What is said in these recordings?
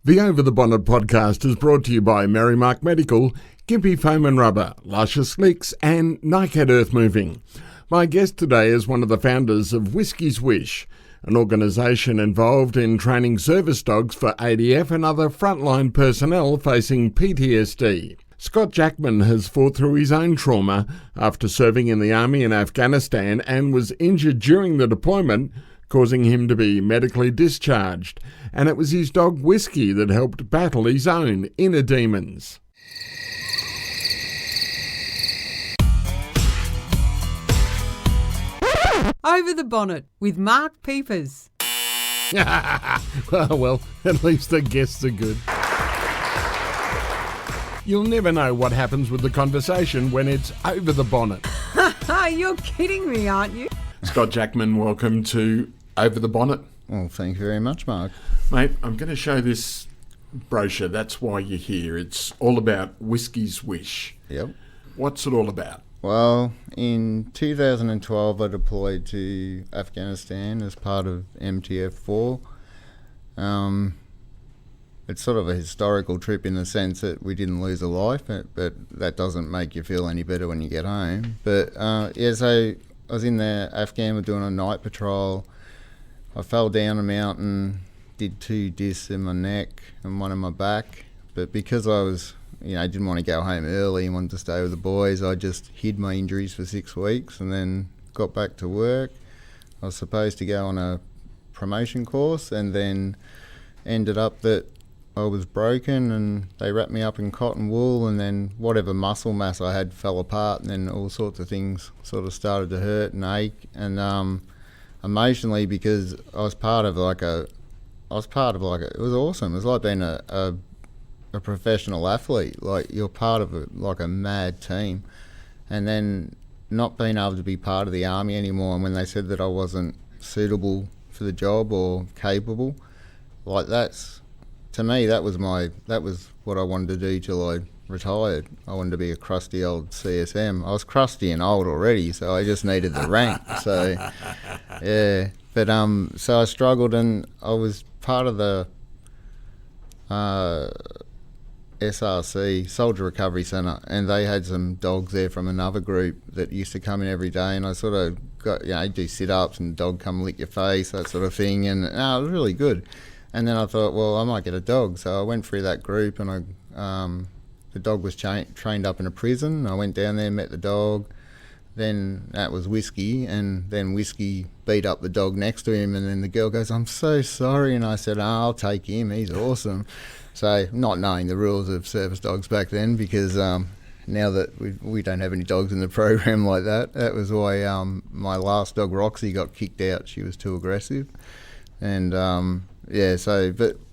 The Over the Bonnet podcast is brought to you by Merrimark Medical, Gimpy Foam and Rubber, Luscious Licks and Nycat Earth Moving. My guest today is one of the founders of Whiskey's Wish, an organisation involved in training service dogs for ADF and other frontline personnel facing PTSD. Scott Jackman has fought through his own trauma after serving in the army in Afghanistan and was injured during the deployment, causing him to be medically discharged. And it was his dog Whiskey that helped battle his own inner demons. Over the Bonnet with Mark Piepers. Well, at least the guests are good. You'll never know what happens with the conversation when it's over the bonnet. You're kidding me, aren't you? Scott Jackman, welcome to Over the Bonnet. Well, thank you very much, Mark. Mate, I'm going to show this brochure. That's why you're here. It's all about Whiskey's Wish. Yep. What's it all about? Well, in 2012, I deployed to Afghanistan as part of MTF-4. It's sort of a historical trip in the sense that we didn't lose a life, but that doesn't make you feel any better when you get home. But so I was in there, Afghan, doing a night patrol. I fell down a mountain, did 2 discs in my neck and 1 in my back. But because I was, didn't want to go home early and wanted to stay with the boys, I just hid my injuries for 6 weeks and then got back to work. I was supposed to go on a promotion course and then ended up that I was broken and they wrapped me up in cotton wool, and then whatever muscle mass I had fell apart, and then all sorts of things sort of started to hurt and ache. And emotionally, because I was part of it was awesome. It was like being a professional athlete. Like, you're part of a mad team, and then not being able to be part of the army anymore. And when they said that I wasn't suitable for the job or capable, to me, that was what I wanted to do till I retired. I wanted to be a crusty old CSM. I was crusty and old already, so I just needed the rank. So, yeah. But so I struggled, and I was part of the SRC, Soldier Recovery Centre, and they had some dogs there from another group that used to come in every day, and I sort of got, do sit-ups and the dog come lick your face, that sort of thing, and it was really good. And then I thought, well, I might get a dog. So I went through that group, and the dog was trained up in a prison. I went down there, met the dog. Then that was Whiskey, and then Whiskey beat up the dog next to him, and then the girl goes, "I'm so sorry." And I said, I'll take him, he's awesome. So not knowing the rules of service dogs back then, because now that we don't have any dogs in the program like that, that was why my last dog, Roxy, got kicked out. She was too aggressive. And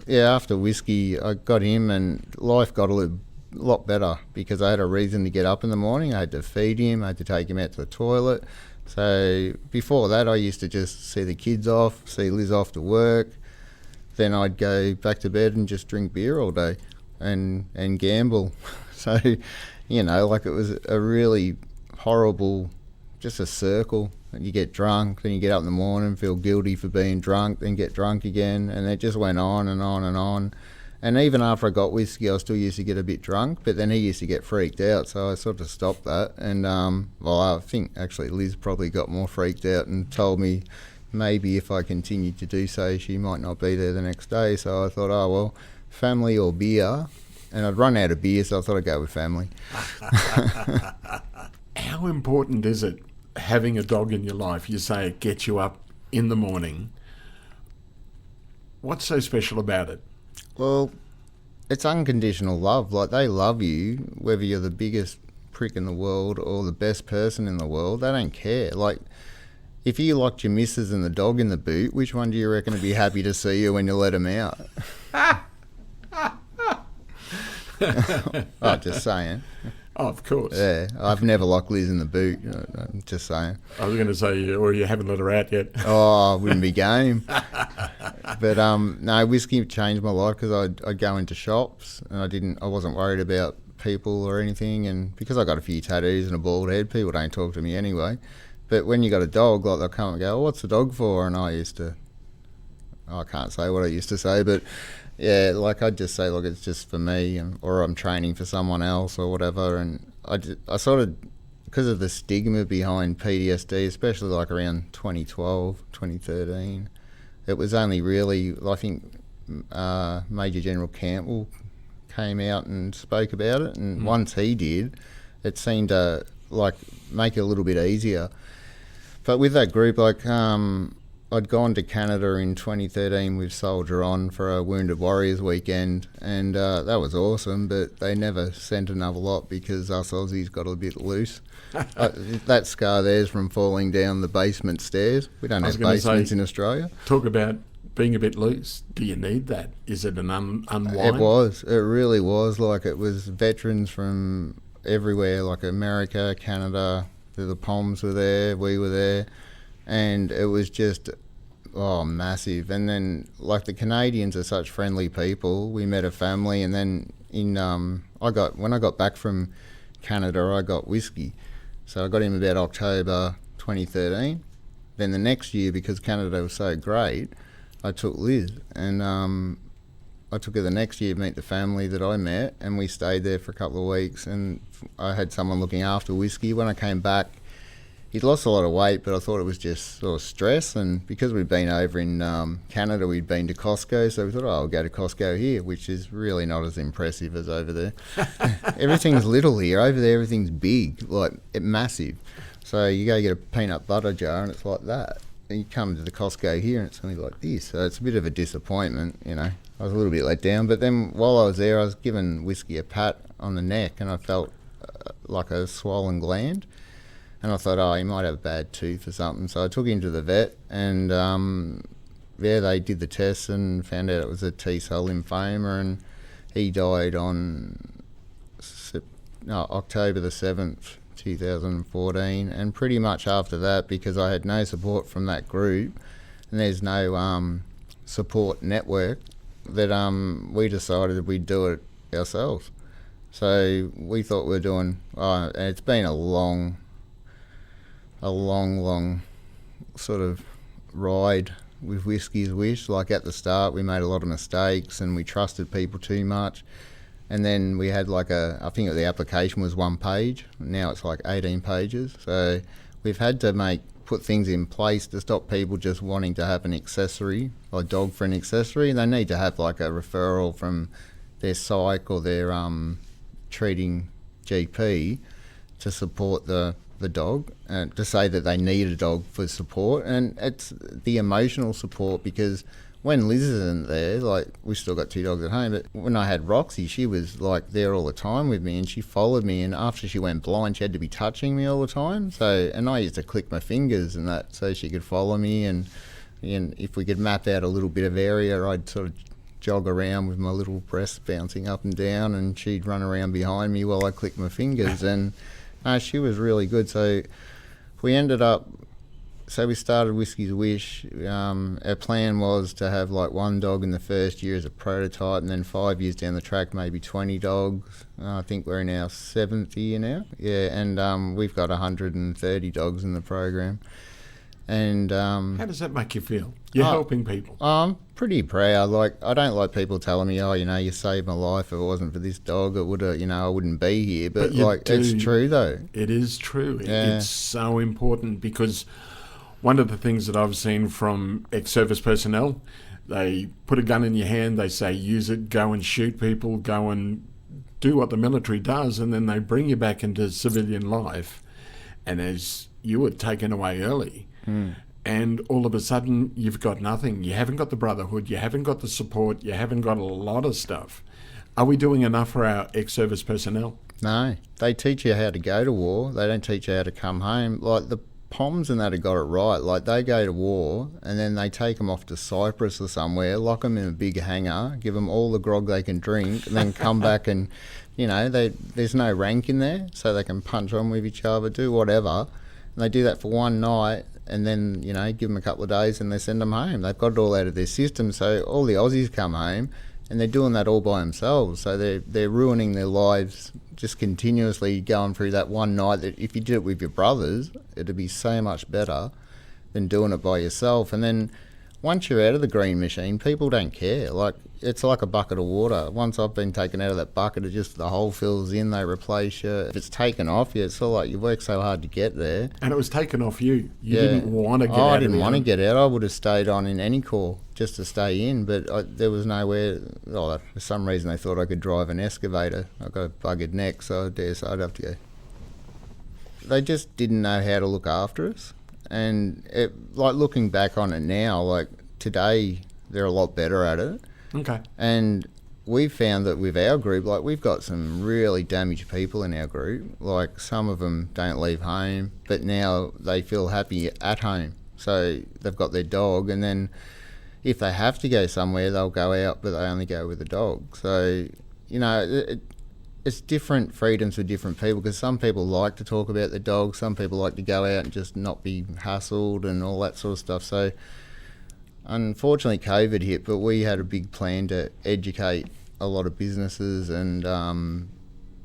after Whiskey, I got him, and life got a lot better because I had a reason to get up in the morning. I had to feed him, I had to take him out to the toilet. So before that, I used to just see the kids off, see Liz off to work. Then I'd go back to bed and just drink beer all day and gamble. So, it was a really horrible, just a circle. You get drunk, then you get up in the morning, feel guilty for being drunk, then get drunk again, and it just went on and on and on. And even after I got Whiskey, I still used to get a bit drunk, but then he used to get freaked out, so I sort of stopped that. And I think actually Liz probably got more freaked out and told me maybe if I continued to do so, she might not be there the next day. So I thought, family or beer, and I'd run out of beer, so I thought I'd go with family. How important is it, having a dog in your life? You say it gets you up in the morning. What's so special about it? Well, it's unconditional love. Like, they love you, whether you're the biggest prick in the world or the best person in the world. They don't care. Like, if you locked your missus and the dog in the boot, which one do you reckon would be happy to see you when you let him out? Just saying. Oh, of course. Yeah, I've never locked Liz in the boot. I'm just saying. I was going to say, or you haven't let her out yet. Oh, wouldn't be game. But no, Whiskey changed my life because I'd go into shops and I wasn't worried about people or anything, and because I got a few tattoos and a bald head, people don't talk to me anyway. But when you got a dog, like, they'll come and go, "Oh, what's the dog for?" And I can't say what I used to say, but Yeah, like I'd just say, look, it's just for me, or I'm training for someone else or whatever. And I sort of, because of the stigma behind PTSD, especially like around 2012, 2013, it was only really, I think, Major General Campbell came out and spoke about it. And once he did, it seemed to like make it a little bit easier. But with that group, like, I'd gone to Canada in 2013 with Soldier On for a Wounded Warriors weekend, and that was awesome, but they never sent another lot because us Aussies got a bit loose. That scar there's from falling down the basement stairs. We don't have basements in Australia. Talk about being a bit loose. Do you need that? Is it an unwind? It was. It really was. Like, it was veterans from everywhere, like America, Canada. The Poms were there, we were there. And it was just, massive. And then, like, the Canadians are such friendly people. We met a family, and then when I got back from Canada, I got whiskey. So I got him about October 2013. Then the next year, because Canada was so great, I took Liz, and I took her the next year to meet the family that I met, and we stayed there for a couple of weeks, and I had someone looking after whiskey. When I came back, he'd lost a lot of weight, but I thought it was just sort of stress. And because we'd been over in Canada, we'd been to Costco, so we thought, I'll go to Costco here, which is really not as impressive as over there. Everything's little here. Over there, everything's big, like massive. So you go get a peanut butter jar, and it's like that. And you come to the Costco here, and it's only like this. So it's a bit of a disappointment, you know. I was a little bit let down. But then while I was there, I was given whiskey a pat on the neck, and I felt like a swollen gland. And I thought, he might have a bad tooth or something. So I took him to the vet, and they did the tests and found out it was a T-cell lymphoma, and he died on October the 7th, 2014. And pretty much after that, because I had no support from that group, and there's no support network, that we decided we'd do it ourselves. So we thought we were doing, and it's been a long sort of ride with Whiskey's Wish. Like, at the start, we made a lot of mistakes and we trusted people too much. And then we had I think the application was 1 page. Now it's like 18 pages. So we've had to put things in place to stop people just wanting to have an accessory, or a dog for an accessory. And they need to have like a referral from their psych or their treating GP to support the dog, to say that they need a dog for support. And it's the emotional support, because when Liz isn't there, like, we've still got 2 dogs at home, but when I had Roxy, she was like there all the time with me, and she followed me, and after she went blind, she had to be touching me all the time. So, and I used to click my fingers and that so she could follow me, and if we could map out a little bit of area, I'd sort of jog around with my little breasts bouncing up and down, and she'd run around behind me while I clicked my fingers. And she was really good. So we started Whiskey's Wish. Our plan was to have like 1 dog in the first year as a prototype, and then 5 years down the track, maybe 20 dogs. I think we're in our 7th year now. Yeah, and we've got 130 dogs in the program. And how does that make you feel? You're helping people. I'm pretty proud. Like, I don't like people telling me, you saved my life. If it wasn't for this dog, it would have, I wouldn't be here. But it's true though. It is true. Yeah. It's so important, because one of the things that I've seen from ex-service personnel, they put a gun in your hand, they say use it, go and shoot people, go and do what the military does, and then they bring you back into civilian life. And as you were taken away early, and all of a sudden you've got nothing. You haven't got the brotherhood, you haven't got the support, you haven't got a lot of stuff. Are we doing enough for our ex-service personnel? No. They teach you how to go to war. They don't teach you how to come home. Like, the Poms and that have got it right. Like, they go to war and then they take them off to Cyprus or somewhere, lock them in a big hangar, give them all the grog they can drink, and then come back and, there's no rank in there, so they can punch on with each other, do whatever. And they do that for 1 night, and then, give them a couple of days and they send them home. They've got it all out of their system. So all the Aussies come home and they're doing that all by themselves. So they're ruining their lives just continuously going through that 1 night, that if you did it with your brothers, it'd be so much better than doing it by yourself. And then once you're out of the green machine, people don't care. Like, it's like a bucket of water. Once I've been taken out of that bucket, it just, the hole fills in, they replace you. If it's taken off you, it's sort of like you work so hard to get there. And it was taken off you. You didn't want to get out. I didn't want to get out. I would have stayed on in any corps just to stay in, but there was nowhere. For some reason they thought I could drive an excavator. I got a buggered neck, so I'd have to go. They just didn't know how to look after us. And looking back on it now, like today, they're a lot better at it. Okay. And we've found that with our group, like we've got some really damaged people in our group. Like some of them don't leave home, but now they feel happy at home. So they've got their dog, and then if they have to go somewhere, they'll go out, but they only go with the dog. So, it's different freedoms for different people, because some people like to talk about their dog, some people like to go out and just not be hassled and all that sort of stuff. So unfortunately COVID hit, but we had a big plan to educate a lot of businesses and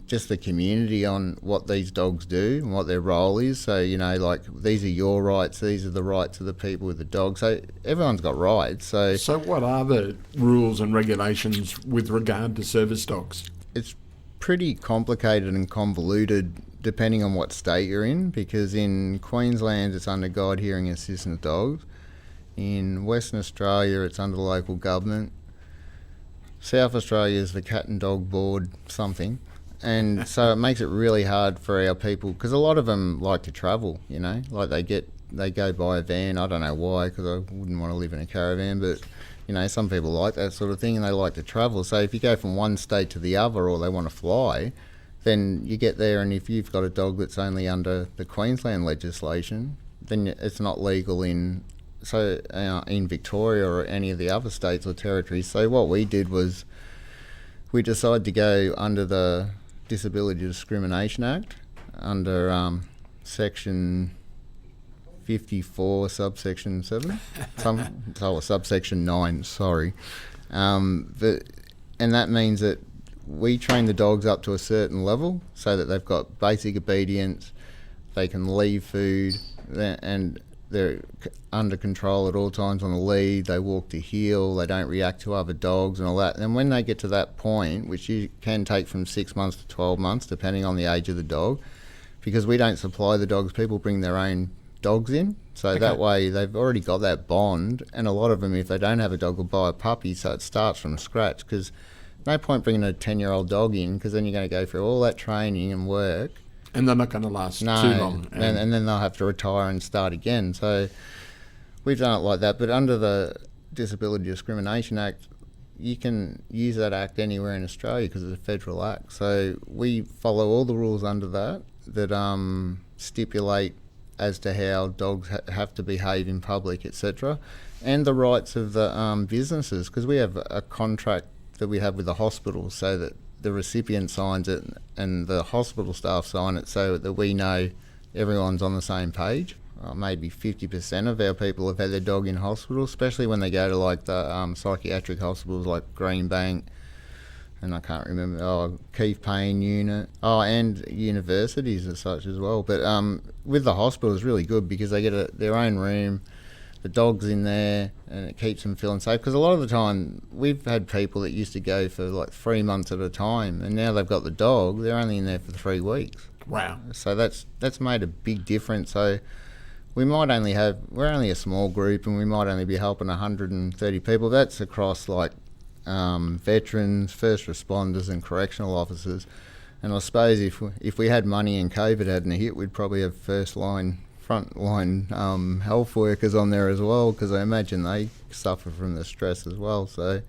just the community on what these dogs do and what their role is. So, like, these are your rights, these are the rights of the people with the dog. So everyone's got rights. So what are the rules and regulations with regard to service dogs? It's pretty complicated and convoluted depending on what state you're in, because in Queensland it's under guide hearing assistance dogs. In Western Australia it's under local government. South Australia is the cat and dog board something, and so it makes it really hard for our people, because a lot of them like to travel, like they go by a van. I don't know why, because I wouldn't want to live in a caravan, but some people like that sort of thing and they like to travel. So if you go from one state to the other, or they want to fly, then you get there, and if you've got a dog that's only under the Queensland legislation, then it's not legal in Victoria or any of the other states or territories. So what we did was we decided to go under the Disability Discrimination Act, under Section 54, subsection 7, subsection 9, sorry. And that means that we train the dogs up to a certain level so that they've got basic obedience, they can leave food, and they're under control at all times on the lead, they walk to heel, they don't react to other dogs and all that. And when they get to that point, which you can take from 6 months to 12 months, depending on the age of the dog, because we don't supply the dogs, people bring their own dogs in, so that way they've already got that bond. And a lot of them, if they don't have a dog, will buy a puppy, so it starts from scratch, because no point bringing a 10-year-old dog in, because then you're going to go through all that training and work, and they're not going to last too long, and then they'll have to retire and start again. So we've done it like that. But under the Disability Discrimination Act, you can use that act anywhere in Australia because it's a federal act. So we follow all the rules under that stipulate as to how dogs have to behave in public, etc., and the rights of the businesses, because we have a contract that we have with the hospital, so that the recipient signs it and the hospital staff sign it, so that we know everyone's on the same page. Maybe 50% of our people have had their dog in hospital, especially when they go to like the psychiatric hospitals like Greenbank, and I can't remember, Keith Payne unit, and universities as such as well. But with the hospital, it's really good because they get their own room, the dog's in there, and it keeps them feeling safe. Because a lot of the time, we've had people that used to go for like 3 months at a time, and now they've got the dog, they're only in there for 3 weeks. Wow. So that's made a big difference. So we're only a small group, and we might only be helping 130 people. That's across like veterans, first responders and correctional officers. And I suppose if we had money and COVID hadn't hit, we'd probably have frontline health workers on there as well, because I imagine they suffer from the stress as well. So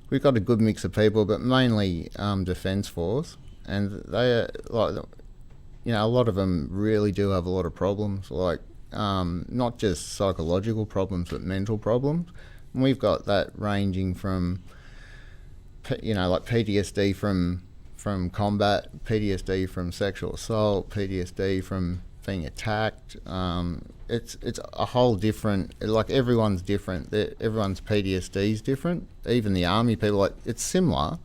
we've got a good mix of people, but mainly Defence Force, and they are a lot of them really do have a lot of problems, like not just psychological problems but mental problems. And we've got that ranging from like PTSD from combat, PTSD from sexual assault, PTSD from being attacked. It's a whole different, like everyone's different. Everyone's PTSD is different. Even the army people, it's similar,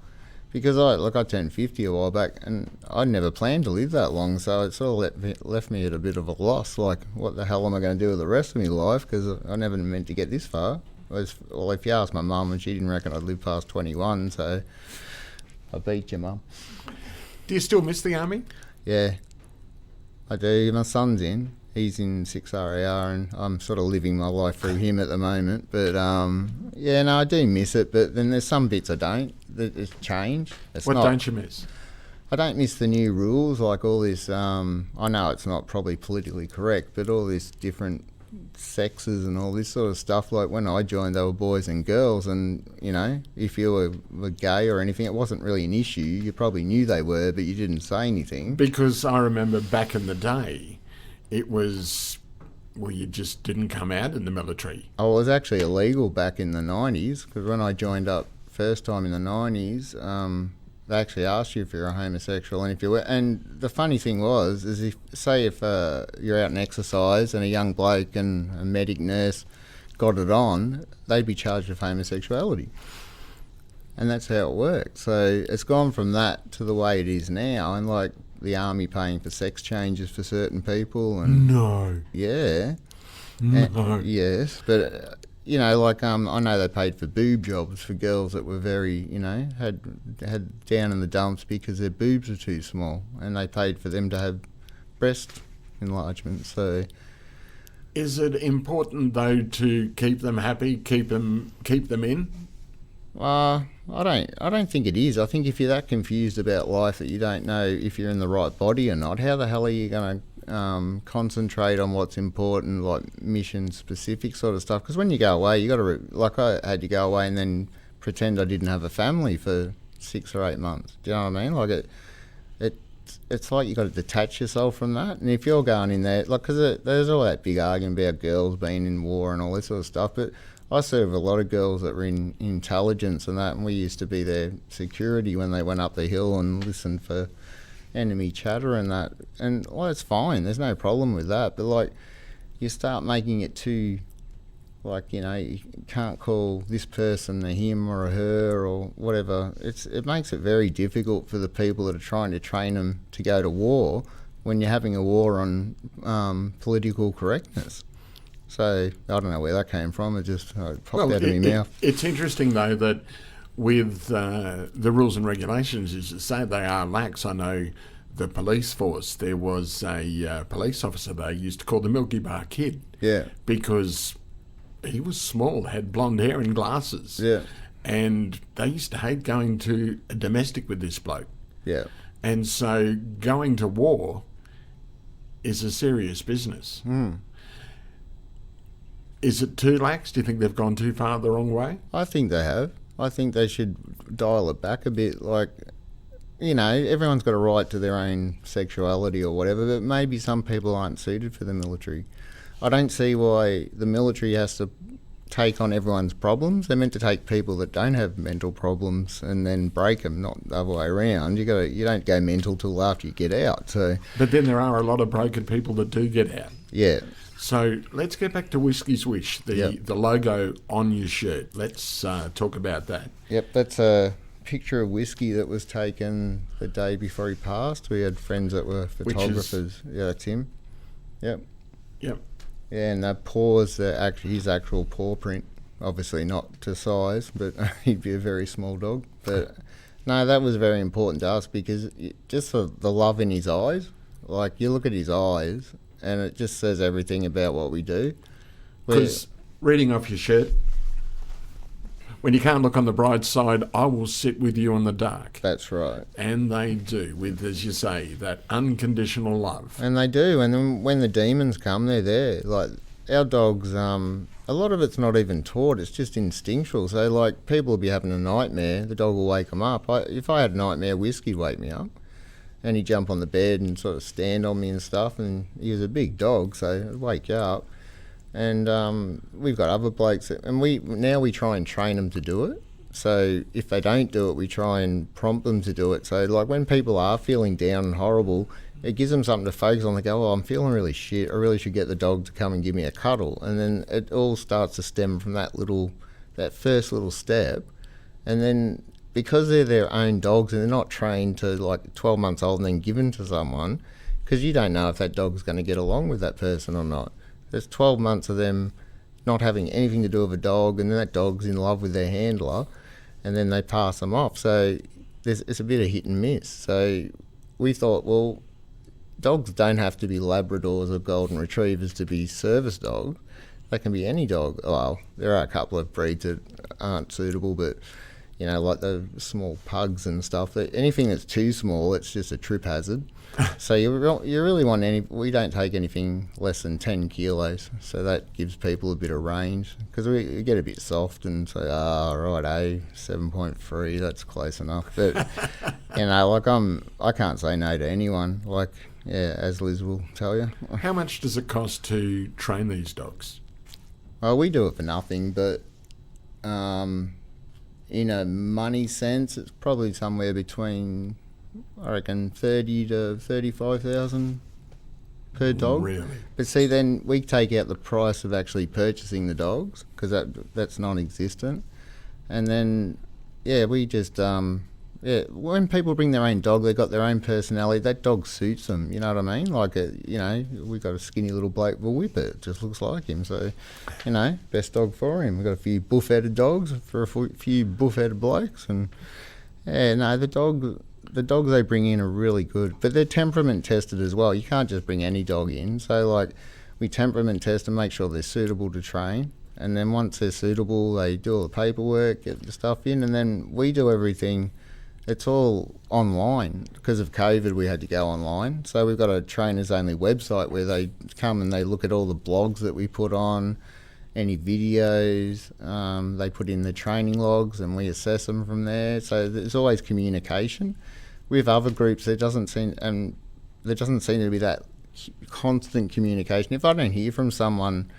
because I turned 50 a while back, and I never planned to live that long, so it sort of left me at a bit of a loss. Like, what the hell am I going to do with the rest of my life? Because I never meant to get this far. Well, if you ask my mum, and she didn't reckon I'd live past 21, so I beat you, Mum. Do you still miss the army? Yeah, I do. My son's in. He's in 6RAR, and I'm sort of living my life through him at the moment. But, yeah, no, I do miss it. But then there's some bits I don't. It's changed. What don't you miss? I don't miss the new rules, like all this, I know it's not probably politically correct, but all this different sexes and all this sort of stuff. Like when I joined, they were boys and girls, and, you know, if you were gay or anything, it wasn't really an issue. You probably knew they were, but you didn't say anything. Because I remember back in the day, it was, well, you just didn't come out in the military. Oh, it was actually illegal back in the 90s, because when I joined up first time in the 90s, they actually asked you if you're a homosexual, and if you were. And the funny thing was, is if you're out in exercise and a young bloke and a medic nurse got it on, they'd be charged with homosexuality. And that's how it worked. So it's gone from that to the way it is now, and like the army paying for sex changes for certain people. And no. Yeah. No. Yes, but you know, like I know they paid for boob jobs for girls that were very, you know, had down in the dumps because their boobs were too small, and they paid for them to have breast enlargement. So, is it important though to keep them happy, keep them in? I don't think it is. I think if you're that confused about life that you don't know if you're in the right body or not, how the hell are you going to concentrate on what's important, like mission specific sort of stuff? Because when you go away, you got to like I had to go away and then pretend I didn't have a family for 6 or 8 months. Do you know what I mean? Like it's like you got to detach yourself from that. And if you're going in there, like, because there's all that big argument about girls being in war and all this sort of stuff, but I serve a lot of girls that were in intelligence and that, and we used to be their security when they went up the hill and listened for enemy chatter and that. And, well, it's fine. There's no problem with that. But, like, you start making it too, like, you know, you can't call this person a him or a her or whatever. It makes it very difficult for the people that are trying to train them to go to war when you're having a war on political correctness. So I don't know where that came from. It just popped out of my mouth. It's interesting, though, that with the rules and regulations, as you say, they are lax. I know the police force, there was a police officer they used to call the Milky Bar Kid. Yeah. Because he was small, had blonde hair and glasses. Yeah. And they used to hate going to a domestic with this bloke. Yeah. And so going to war is a serious business. Mm. Is it too lax? Do you think they've gone too far the wrong way? I think they have. I think they should dial it back a bit. Like, you know, everyone's got a right to their own sexuality or whatever, but maybe some people aren't suited for the military. I don't see why the military has to take on everyone's problems. They're meant to take people that don't have mental problems and then break them, not the other way around. You don't go mental till after you get out. So, but then there are a lot of broken people that do get out. Yeah. So let's get back to Whiskey's Wish, the logo on your shirt. Let's talk about that. Yep, that's a picture of Whiskey that was taken the day before he passed. We had friends that were photographers. Yeah, that's him. Yep. Yep. Yeah, and that paws his actual paw print. Obviously not to size, but he'd be a very small dog. But no, that was very important to us because just the love in his eyes. Like, you look at his eyes, and it just says everything about what we do. Because reading off your shirt, when you can't look on the bright side, I will sit with you in the dark. That's right. And they do, with, as you say, that unconditional love. And they do. And then when the demons come, they're there. Like, our dogs, a lot of it's not even taught. It's just instinctual. So, like, people will be having a nightmare. The dog will wake them up. If I had a nightmare, Whiskey'd wake me up. And he'd jump on the bed and sort of stand on me and stuff. And he was a big dog, so it'd wake you up. And we've got other blokes, and we try and train them to do it. So if they don't do it, we try and prompt them to do it. So, like, when people are feeling down and horrible, it gives them something to focus on. They go, I'm feeling really shit. I really should get the dog to come and give me a cuddle. And then it all starts to stem from that first little step. And then because they're their own dogs and they're not trained to like 12 months old and then given to someone, because you don't know if that dog's going to get along with that person or not. There's 12 months of them not having anything to do with a dog, and then that dog's in love with their handler, and then they pass them off. So it's a bit of hit and miss. So we thought, well, dogs don't have to be Labradors or Golden Retrievers to be service dogs. They can be any dog. Well, there are a couple of breeds that aren't suitable, but, you know, like the small pugs and stuff. Anything that's too small, it's just a trip hazard. So you really want we don't take anything less than 10 kilos. So that gives people a bit of range, because we get a bit soft and say, right, 7.3, that's close enough. But, you know, like I can't say no to anyone. Like, yeah, as Liz will tell you. How much does it cost to train these dogs? Well, we do it for nothing, but in a money sense, it's probably somewhere between, I reckon, 30 to 35,000 per dog. Really? But see, then we take out the price of actually purchasing the dogs, because that's non-existent. And then, yeah, we just when people bring their own dog, they've got their own personality. That dog suits them, you know what I mean? Like, you know, we've got a skinny little bloke, we'll whip it. It just looks like him. So, you know, best dog for him. We've got a few buff-headed dogs for a few buff-headed blokes. And, yeah, no, the dogs they bring in are really good. But they're temperament tested as well. You can't just bring any dog in. So, like, we temperament test and make sure they're suitable to train. And then once they're suitable, they do all the paperwork, get the stuff in, and then we do everything. It's all online. Because of COVID, we had to go online. So we've got a trainers-only website where they come and they look at all the blogs that we put on, any videos. They put in the training logs and we assess them from there. So there's always communication. With other groups, there doesn't seem to be that constant communication. If I don't hear from someone,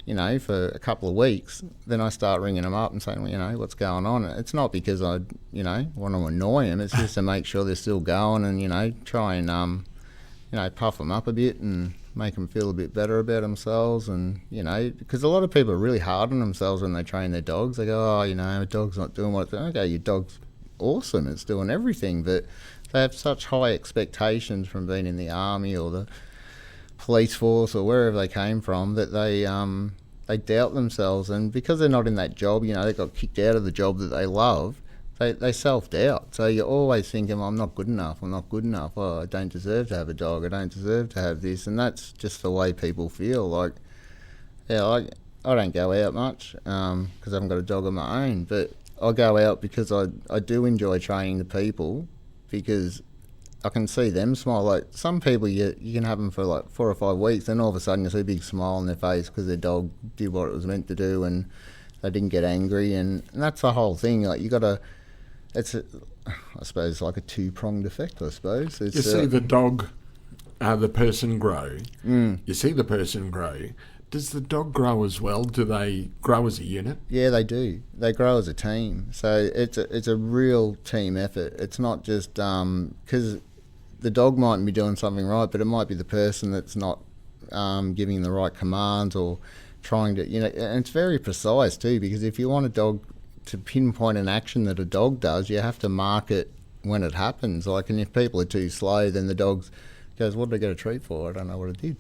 you know, for a couple of weeks, then I start ringing them up and saying, well, you know, what's going on? It's not because I, you know, want to annoy them. It's just to make sure they're still going and, you know, try and, you know, puff them up a bit and make them feel a bit better about themselves. And, you know, because a lot of people are really hard on themselves when they train their dogs. They go, oh, you know, a dog's not doing what it's doing. Okay, your dog's awesome. It's doing everything. But they have such high expectations from being in the army or the police force or wherever they came from that they doubt themselves, and because they're not in that job, you know, they got kicked out of the job that they love, they self-doubt. So you're always thinking, I'm not good enough, oh, I don't deserve to have a dog, I don't deserve to have this. And that's just the way people feel. Like, yeah, I don't go out much because I haven't got a dog of my own, but I go out because I do enjoy training the people, because I can see them smile. Like, some people, you can have them for like 4 or 5 weeks, then all of a sudden you see a big smile on their face because their dog did what it was meant to do and they didn't get angry. And that's the whole thing. Like, you got to, I suppose, like a two-pronged effect, I suppose. You see the dog, the person grow. You see the person grow. Does the dog grow as well? Do they grow as a unit? Yeah, they do. They grow as a team. So it's a real team effort. It's not just because the dog might be doing something right, but it might be the person that's not giving the right commands or trying to, you know, and it's very precise too, because if you want a dog to pinpoint an action that a dog does, you have to mark it when it happens. Like, and if people are too slow, then the dog goes, what did I get a treat for? I don't know what it did.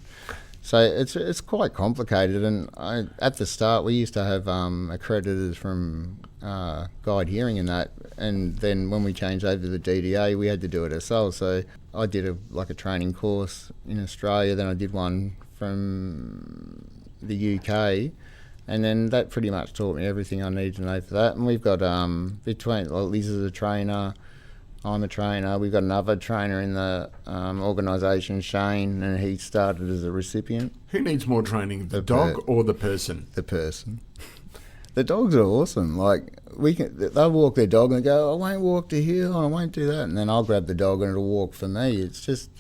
So it's quite complicated, and at the start we used to have accreditors from Guide Hearing and that, and then when we changed over to the DDA, we had to do it ourselves. So I did a training course in Australia, then I did one from the UK, and then that pretty much taught me everything I needed to know for that. And we've got Liz is a trainer, I'm a trainer. We've got another trainer in the organisation, Shane, and he started as a recipient. Who needs more training, the dog or the person? The person. The dogs are awesome. Like, they'll walk their dog and go, I won't walk to here, I won't do that. And then I'll grab the dog and it'll walk for me. It's just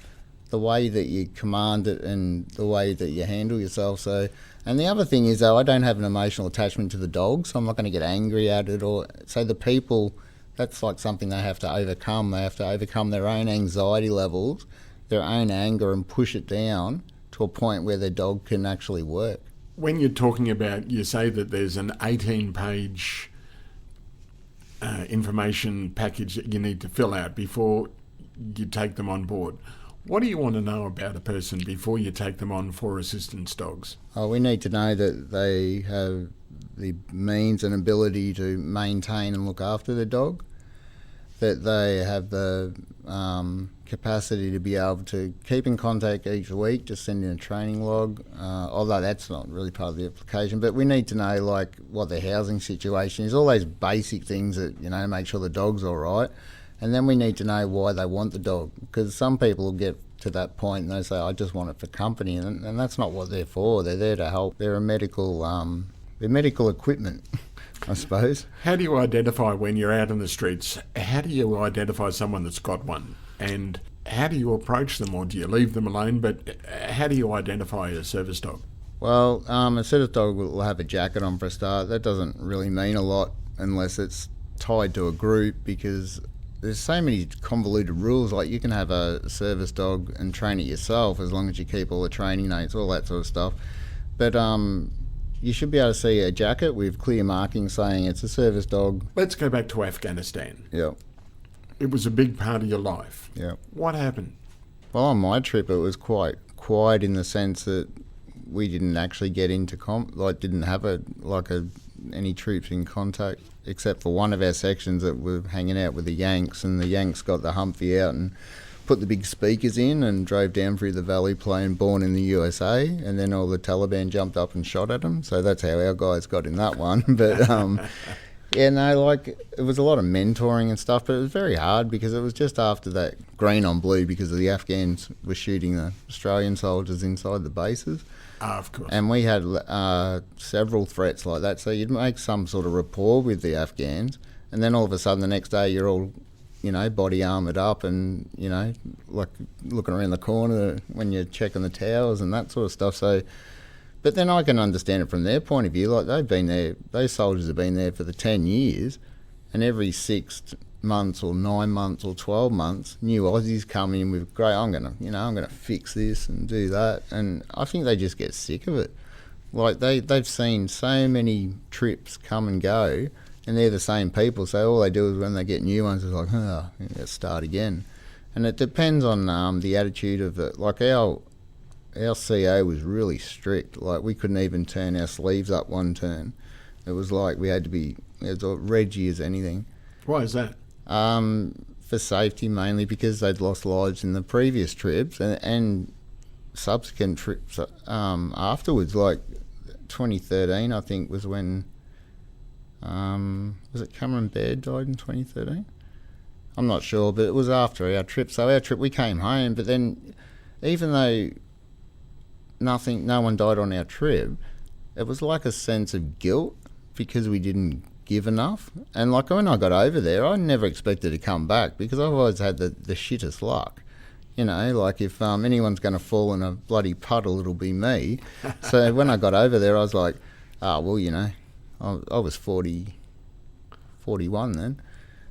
the way that you command it and the way that you handle yourself. So, and the other thing is, though, I don't have an emotional attachment to the dog, so I'm not going to get angry at it. So the people, that's like something they have to overcome. They have to overcome their own anxiety levels, their own anger, and push it down to a point where their dog can actually work. When you're talking about, you say that there's an 18-page information package that you need to fill out before you take them on board. What do you want to know about a person before you take them on for assistance dogs? Oh, we need to know that they have the means and ability to maintain and look after the dog, that they have the capacity to be able to keep in contact each week, just send in a training log, although that's not really part of the application. But we need to know like what their housing situation is, all those basic things that, you know, make sure the dog's all right. And then we need to know why they want the dog, because some people will get to that point and they say, I just want it for company, and that's not what they're for. They're there to help. They're a medical, they're medical equipment, I suppose. How do you identify when you're out in the streets? How do you identify someone that's got one? And how do you approach them, or do you leave them alone? But how do you identify a service dog? Well, a service dog will have a jacket on for a start. That doesn't really mean a lot unless it's tied to a group, because there's so many convoluted rules. Like, you can have a service dog and train it yourself as long as you keep all the training notes, all that sort of stuff. But you should be able to see a jacket with clear markings saying it's a service dog. Let's go back to Afghanistan. Yeah. It was a big part of your life. Yeah. What happened? Well, on my trip, it was quite quiet in the sense that we didn't actually get into didn't have any troops in contact, except for one of our sections that were hanging out with the Yanks, and the Yanks got the Humvee out and put the big speakers in and drove down through the valley playing Born in the USA, and then all the Taliban jumped up and shot at them. So that's how our guys got in that one. But yeah, no, it was a lot of mentoring and stuff, but it was very hard because it was just after that green on blue, because of the Afghans were shooting the Australian soldiers inside the bases. Of course. And we had several threats like that. So you'd make some sort of rapport with the Afghans, and then all of a sudden the next day you're all, you know, body armoured up and, you know, like looking around the corner when you're checking the towers and that sort of stuff. So, but then I can understand it from their point of view. Like, they've been there, those soldiers have been there for the 10 years, and every 6 months or 9 months or 12 months, new Aussies come in with, great, I'm gonna fix this and do that. And I think they just get sick of it. Like, they've seen so many trips come and go, and they're the same people, so all they do is when they get new ones, it's like, let's start again. And it depends on the attitude of it. Like, our CO was really strict. Like, we couldn't even turn our sleeves up one turn. It was like we had to be as reggy as anything. Why is that? For safety mainly, because they'd lost lives in the previous trips and subsequent trips afterwards. Like 2013, I think, was when was it Cameron Baird died in 2013? I'm not sure, but it was after our trip. So our trip, we came home, but then even though no one died on our trip, it was like a sense of guilt because we didn't give enough. And like, when I got over there, I never expected to come back, because I've always had the shittest luck. You know, like, if anyone's going to fall in a bloody puddle, it'll be me. So when I got over there, I was like, well, you know, I was 41 then.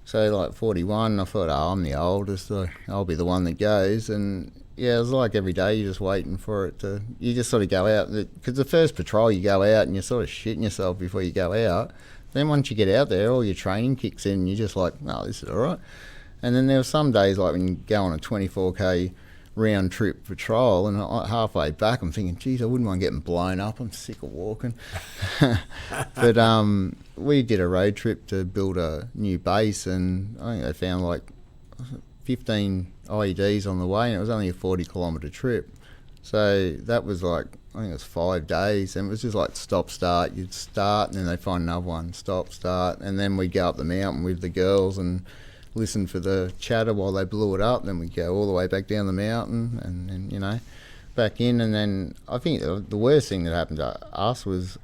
So like 41, I thought, I'm the oldest, so I'll be the one that goes. And yeah, it was like every day you're just waiting for it to, you just sort of go out, because the first patrol you go out and you're sort of shitting yourself before you go out. Then once you get out there, all your training kicks in and you're just like, this is all right. And then there were some days, like when you go on a 24k round trip patrol, and halfway back I'm thinking, geez, I wouldn't mind getting blown up, I'm sick of walking. But we did a road trip to build a new base, and I think they found like 15 IEDs on the way, and it was only a 40-kilometre trip. So that was like, I think it was 5 days, and it was just like stop, start. You'd start, and then they'd find another one, stop, start, and then we'd go up the mountain with the girls and listen for the chatter while they blew it up. Then we'd go all the way back down the mountain, and then, you know, back in. And then I think the worst thing that happened to us was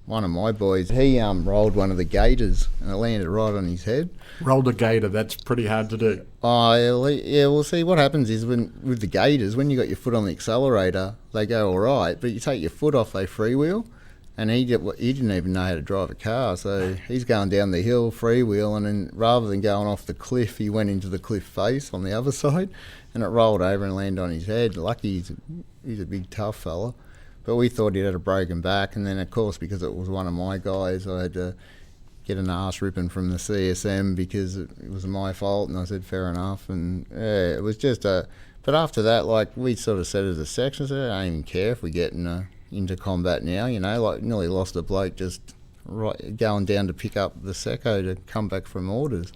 one of my boys, he rolled one of the gators, and it landed right on his head. Rolled a gator, that's pretty hard to do. Oh, yeah, well, see, what happens is with the gators, when you got your foot on the accelerator, they go all right, but you take your foot off, they freewheel, and he didn't even know how to drive a car, so he's going down the hill, freewheel, and then rather than going off the cliff, he went into the cliff face on the other side, and it rolled over and landed on his head. Lucky he's a big, tough fella. But we thought he'd had a broken back, and then, of course, because it was one of my guys, I had to get an arse ripping from the CSM because it was my fault, and I said fair enough, and yeah, it was just a. But after that, like, we sort of said as a section, I said, I don't even care if we get into combat now, you know, like, nearly lost a bloke just going down to pick up the secco to come back from orders.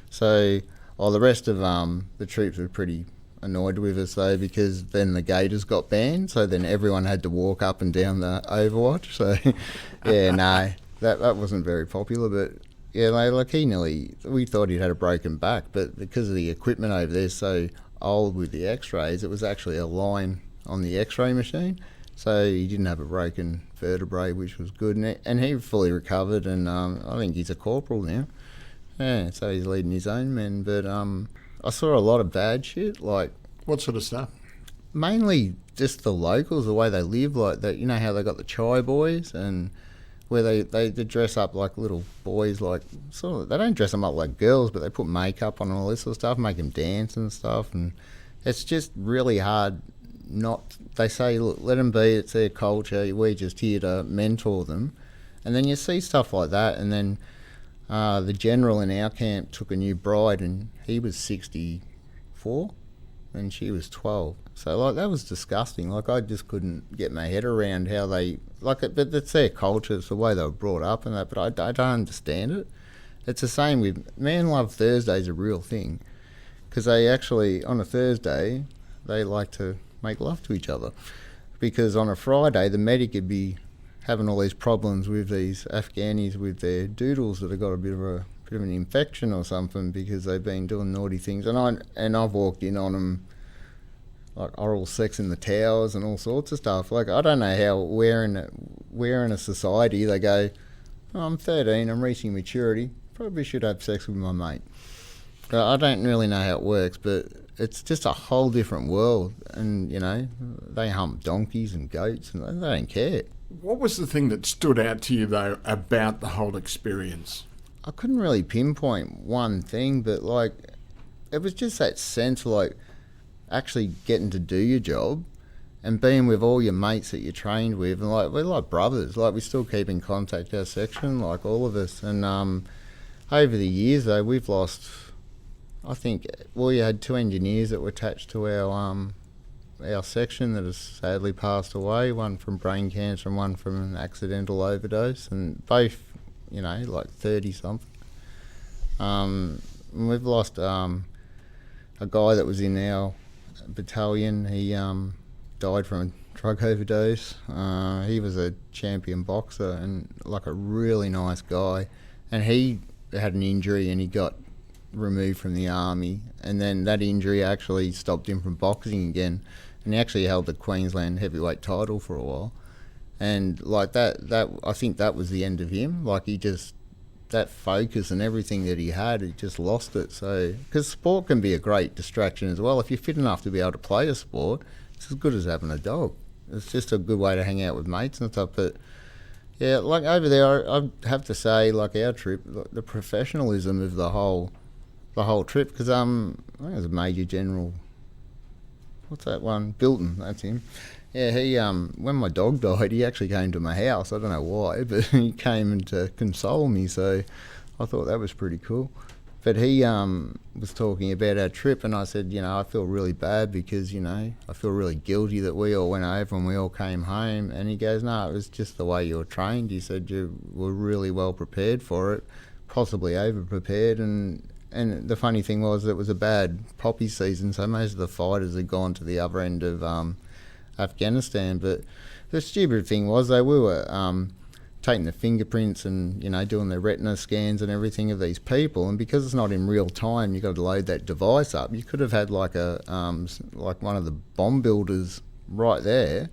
So, the rest of the troops were pretty annoyed with us though, because then the gators got banned, so then everyone had to walk up and down the Overwatch. So, yeah, no, that wasn't very popular, but yeah, like we thought he'd had a broken back, but because of the equipment over there so old with the x-rays, it was actually a line on the x-ray machine, so he didn't have a broken vertebrae, which was good, and he fully recovered, and I think he's a corporal now. Yeah, so he's leading his own men, but I saw a lot of bad shit, like... What sort of stuff? Mainly just the locals, the way they live, like that. You know how they got the chai boys, and where they dress up like little boys, like sort of, they don't dress them up like girls, but they put makeup on and all this sort of stuff, make them dance and stuff, and it's just really hard not... They say, look, let them be, it's their culture, we're just here to mentor them, and then you see stuff like that, and then the general in our camp took a new bride, and he was 64 and she was 12. So, like, that was disgusting. Like, I just couldn't get my head around how they... Like, but it's their culture, it's the way they were brought up and that, but I don't understand it. It's the same with... Man Love Thursday's a real thing, because they actually, on a Thursday, they like to make love to each other. Because on a Friday, the medic would be having all these problems with these Afghanis with their doodles that have got a bit of an infection or something because they've been doing naughty things. And I've walked in on them, like oral sex in the towers and all sorts of stuff. Like, I don't know how we're in a society they go, oh, I'm 13, I'm reaching maturity, probably should have sex with my mate. I don't really know how it works, but it's just a whole different world. And, you know, they hump donkeys and goats and they don't care. What was the thing that stood out to you, though, about the whole experience? I couldn't really pinpoint one thing, but, like, it was just that sense of, like, actually getting to do your job and being with all your mates that you trained with. And, like, we're like brothers. Like, we still keep in contact, our section, like, all of us. And over the years, though, we've lost... I think, well, you had 2 engineers that were attached to our section that has sadly passed away, one from brain cancer and one from an accidental overdose, and both, you know, like 30-something. We've lost a guy that was in our battalion. He died from a drug overdose. He was a champion boxer and like a really nice guy, and he had an injury and he got removed from the army, and then that injury actually stopped him from boxing again, and he actually held the Queensland heavyweight title for a while. And like that I think that was the end of him. Like, he just, that focus and everything that he had, he just lost it. So, because sport can be a great distraction as well. If you're fit enough to be able to play a sport, it's as good as having a dog. It's just a good way to hang out with mates and stuff. But yeah, like over there, I have to say, like, our trip, the professionalism of the whole trip, because I think it was a Major General, what's that one? Bilton, that's him. Yeah, he when my dog died, he actually came to my house. I don't know why, but he came in to console me, so I thought that was pretty cool. But he was talking about our trip, and I said, you know, I feel really bad because, you know, I feel really guilty that we all went over and we all came home. And he goes, no, it was just the way you were trained. He said you were really well prepared for it, possibly over-prepared, and the funny thing was it was a bad poppy season, so most of the fighters had gone to the other end of Afghanistan. But the stupid thing was, though, we were taking the fingerprints and, you know, doing the retina scans and everything of these people, and because it's not in real time, you've got to load that device up. You could have had like a like one of the bomb builders right there,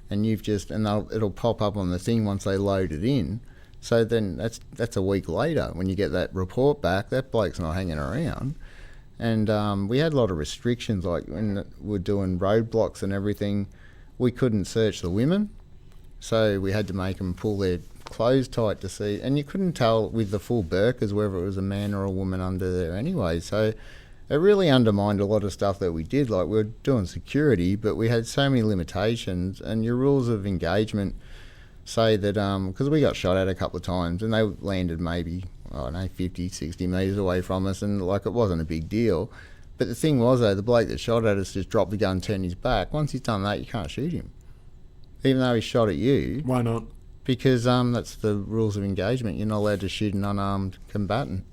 and it'll pop up on the thing once they load it in. So then that's a week later when you get that report back, that bloke's not hanging around. And we had a lot of restrictions, like when we're doing roadblocks and everything, we couldn't search the women. So we had to make them pull their clothes tight to see, and you couldn't tell with the full burqas whether it was a man or a woman under there anyway. So it really undermined a lot of stuff that we did. Like, we were doing security, but we had so many limitations, and your rules of engagement say that, because we got shot at a couple of times and they landed maybe, I don't know, 50, 60 metres away from us, and like it wasn't a big deal. But the thing was, though, the bloke that shot at us just dropped the gun, turned his back. Once he's done that, you can't shoot him. Even though he shot at you. Why not? Because that's the rules of engagement. You're not allowed to shoot an unarmed combatant.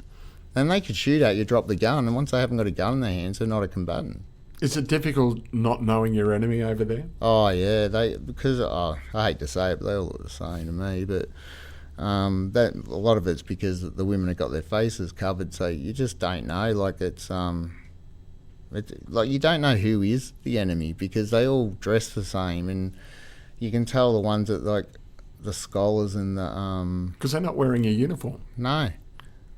And they could shoot at you, drop the gun, and once they haven't got a gun in their hands, they're not a combatant. Is it difficult not knowing your enemy over there? Oh, yeah. I hate to say it, but they all look the same to me. But that a lot of it's because the women have got their faces covered, so you just don't know. Like like you don't know who is the enemy because they all dress the same, and you can tell the ones that like the scholars and the Because they're not wearing a uniform. No,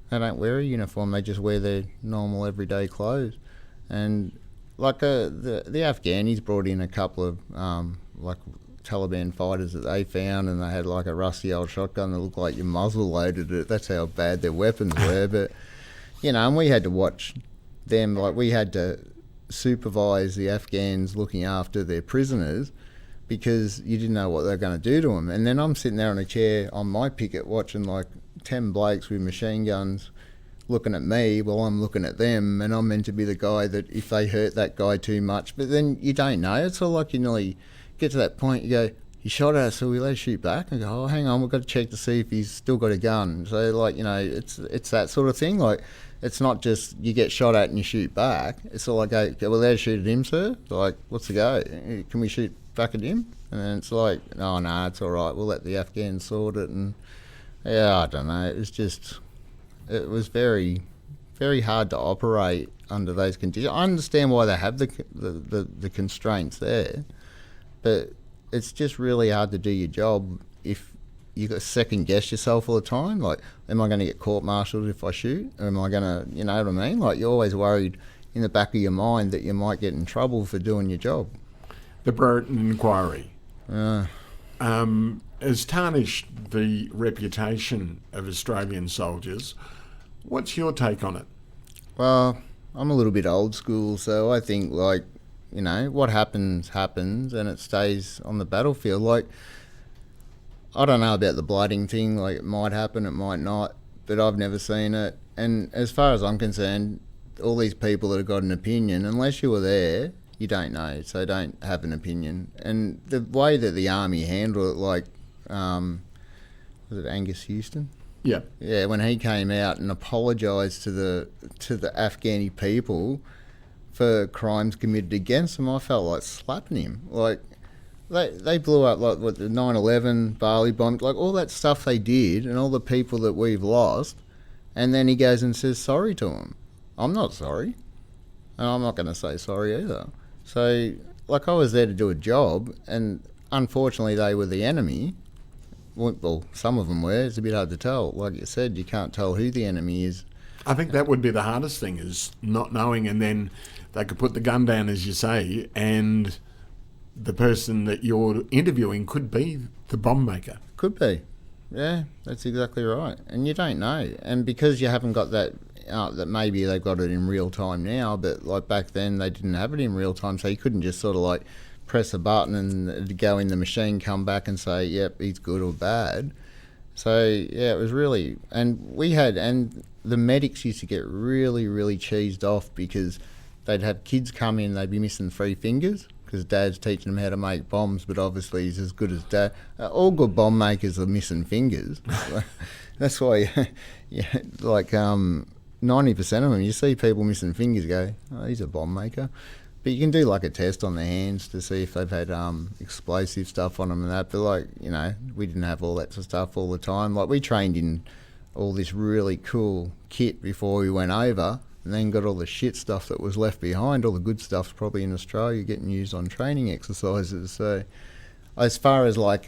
they don't wear a uniform. They just wear their normal everyday clothes. And like the Afghanis brought in a couple of like Taliban fighters that they found, and they had like a rusty old shotgun that looked like your muzzle loaded it. That's how bad their weapons were. But and we had to watch them. Like we had to supervise the Afghans looking after their prisoners, because you didn't know what they were going to do to them. And then I'm sitting there on a chair on my picket watching like 10 blokes with machine guns looking at me while I'm looking at them, and I'm meant to be the guy that if they hurt that guy too much. But then you don't know. It's all like you nearly get to that point, you go, he shot at us, so we let us shoot back. And go, oh, hang on, we've got to check to see if he's still got a gun. So like, it's that sort of thing. Like, it's not just you get shot at and you shoot back. It's all like, okay, well, let's shoot at him, sir. Like, what's the go? Can we shoot back at him? And then it's like, oh, no, it's all right. We'll let the Afghans sort it. And yeah, I don't know. It was very, very hard to operate under those conditions. I understand why they have the constraints there, but it's just really hard to do your job if you got to second guess yourself all the time. Like, am I going to get court-martialed if I shoot? Or am I going to, you know what I mean? Like, you're always worried in the back of your mind that you might get in trouble for doing your job. The Brereton inquiry has tarnished the reputation of Australian soldiers. What's your take on it? Well, I'm a little bit old school, so I think, like, what happens, happens, and it stays on the battlefield. Like, I don't know about the blooding thing. Like, it might happen, it might not, but I've never seen it. And as far as I'm concerned, all these people that have got an opinion, unless you were there, you don't know, so don't have an opinion. And the way that the army handled it, like, was it Angus Houston? Yeah. Yeah, when he came out and apologised to the Afghani people for crimes committed against them, I felt like slapping him. Like, they blew up, like, what, the 9/11, Bali bomb, like, all that stuff they did and all the people that we've lost, and then he goes and says sorry to them. I'm not sorry, and I'm not going to say sorry either. So, like, I was there to do a job, and unfortunately they were the enemy. Well, some of them were. It's a bit hard to tell. Like you said, you can't tell who the enemy is. I think that would be the hardest thing, is not knowing, and then they could put the gun down, as you say, and the person that you're interviewing could be the bomb maker. Could be. Yeah, that's exactly right. And you don't know. And because you haven't got that, that maybe they've got it in real time now, but like back then they didn't have it in real time, so you couldn't just sort of like press a button and it'd go in the machine, come back and say, yep, he's good or bad. So, yeah, it was really... And the medics used to get really, really cheesed off because they'd have kids come in, they'd be missing 3 fingers because Dad's teaching them how to make bombs, but obviously he's as good as Dad. All good bomb makers are missing fingers. That's why, like 90% of them, you see people missing fingers, you go, oh, he's a bomb maker. But you can do like a test on their hands to see if they've had explosive stuff on them and that. But like, we didn't have all that sort of stuff all the time. Like, we trained in all this really cool kit before we went over, and then got all the shit stuff that was left behind. All the good stuff's probably in Australia getting used on training exercises. So as far as like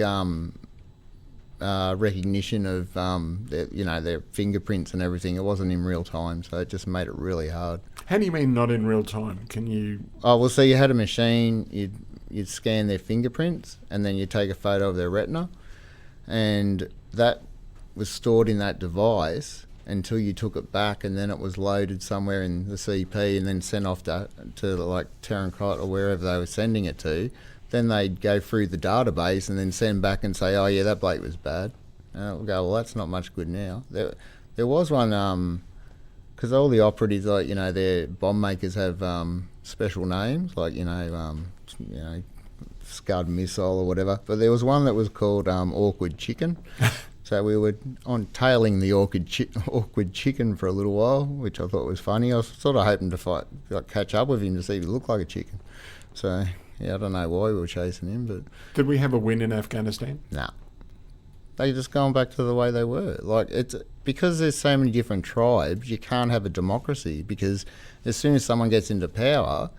recognition of their fingerprints and everything, it wasn't in real time, so it just made it really hard. How do you mean not in real time? Can you... Oh, well, so you had a machine, you'd scan their fingerprints, and then you'd take a photo of their retina, and that was stored in that device until you took it back, and then it was loaded somewhere in the CP and then sent off to like Terrancott or wherever they were sending it to. then they'd go through the database and then send back and say, oh yeah, that bloke was bad. And we'll go, well, that's not much good now. There was one, because all the operatives, like, you know, their bomb makers have special names, like, you know, Scud Missile or whatever. But there was one that was called Awkward Chicken. So we were on tailing the awkward chicken for a little while, which I thought was funny. I was sort of hoping to catch up with him to see if he looked like a chicken. So, yeah, I don't know why we were chasing him, but... Did we have a win in Afghanistan? No. They just gone back to the way they were. Like, it's because there's so many different tribes, you can't have a democracy, because as soon as someone gets into power,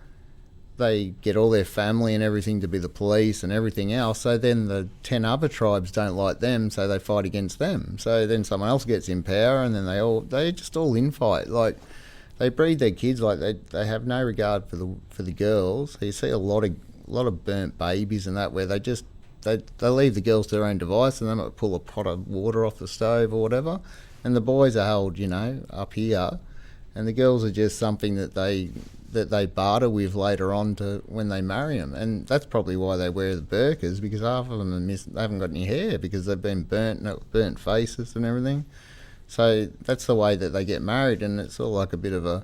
they get all their family and everything to be the police and everything else, so then the 10 other tribes don't like them, so they fight against them. So then someone else gets in power, and then they just all infight. Like, they breed their kids like they have no regard for the girls. You see a lot of burnt babies and that, where they leave the girls to their own device, and they might pull a pot of water off the stove or whatever, and the boys are held, you know, up here, and the girls are just something that they barter with later on to when they marry them. And that's probably why they wear the burqas, because half of them they haven't got any hair because they've been burnt faces and everything. So that's the way that they get married, and it's all like a bit of a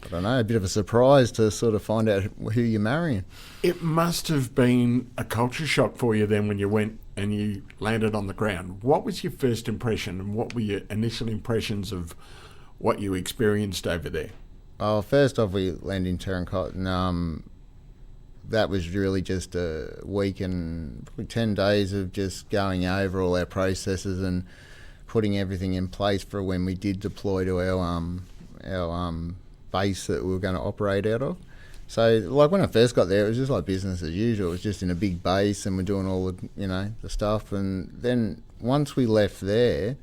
I don't know, a bit of a surprise to sort of find out who you're marrying. It must have been a culture shock for you then when you went and you landed on the ground. What was your first impression, and what were your initial impressions of what you experienced over there? Oh, first off, we landed in Terracotta, and that was really just a week and probably 10 days of just going over all our processes and putting everything in place for when we did deploy to our base that we were going to operate out of. So, like, when I first got there, it was just like business as usual. It was just in a big base, and we're doing all the, you know, the stuff. And then once we left there,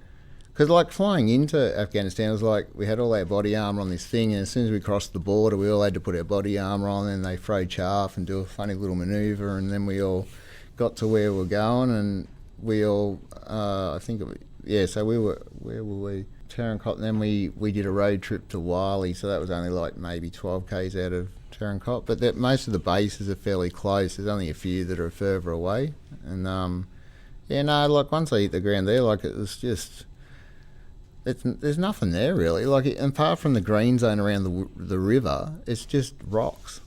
because, like, flying into Afghanistan, it was like we had all our body armour on this thing, and as soon as we crossed the border, we all had to put our body armour on, and they throw chaff and do a funny little manoeuvre, and then we all got to where we were going, and we all, so we were, where were we? Terracotta, and then we did a road trip to Wali, so that was only like maybe 12 k's out of Terracotta, but most of the bases are fairly close. There's only a few that are further away, and like once I hit the ground there, like it was just, there's nothing there really, like apart from the green zone around the river, it's just rocks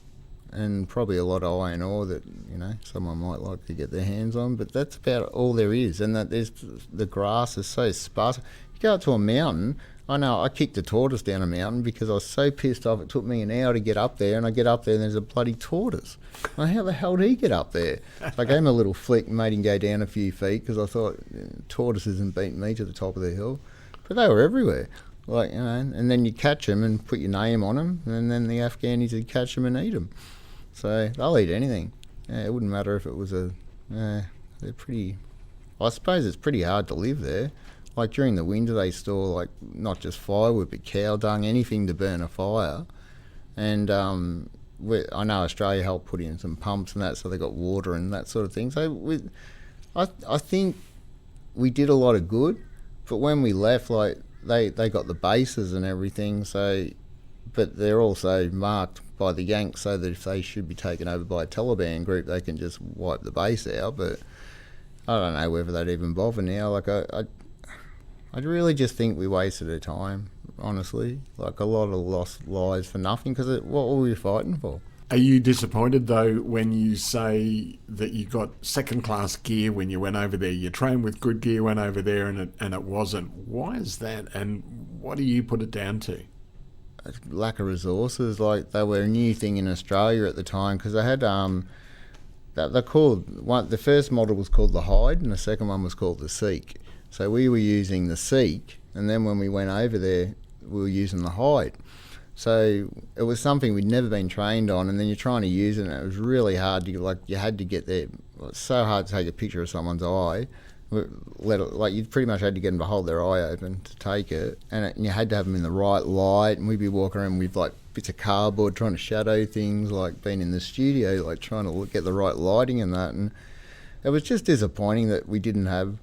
and probably a lot of iron ore that, you know, someone might like to get their hands on, but that's about all there is. And that the grass is so sparse. You go up to a mountain, I know I kicked a tortoise down a mountain because I was so pissed off. It took me an hour to get up there, and I get up there and there's a bloody tortoise. Well, how the hell did he get up there? So I gave him a little flick and made him go down a few feet because I thought tortoises hadn't beaten me to the top of the hill. But they were everywhere. Like, you know, and then you catch them and put your name on them, and then the Afghanis would catch them and eat them. So they'll eat anything. Yeah, it wouldn't matter if it was they're pretty, I suppose it's pretty hard to live there. Like during the winter they store like not just firewood but cow dung, anything to burn a fire. And I know Australia helped put in some pumps and that, so they got water and that sort of thing. So I think we did a lot of good, but when we left, like they got the bases and everything, so, but they're also marked by the Yanks so that if they should be taken over by a Taliban group, they can just wipe the base out. But I don't know whether they'd even bother now. Like I really just think we wasted our time, honestly. Like a lot of lost lives for nothing, because what were we fighting for? Are you disappointed, though, when you say that you got second-class gear when you went over there? You trained with good gear, went over there, and it wasn't. Why is that, and what do you put it down to? Lack of resources. Like, they were a new thing in Australia at the time, because they had they're called the first model was called the Hyde, and the second one was called the Seek. So we were using the Seek, and then when we went over there, we were using the Hyde. So it was something we'd never been trained on, and then you're trying to use it, and it was really hard to, like, you had to get there. It was so hard to take a picture of someone's eye. You pretty much had to get them to hold their eye open to take it, and you had to have them in the right light, and we'd be walking around with like bits of cardboard trying to shadow things, like being in the studio, like trying to get the right lighting and that. And it was just disappointing that we didn't have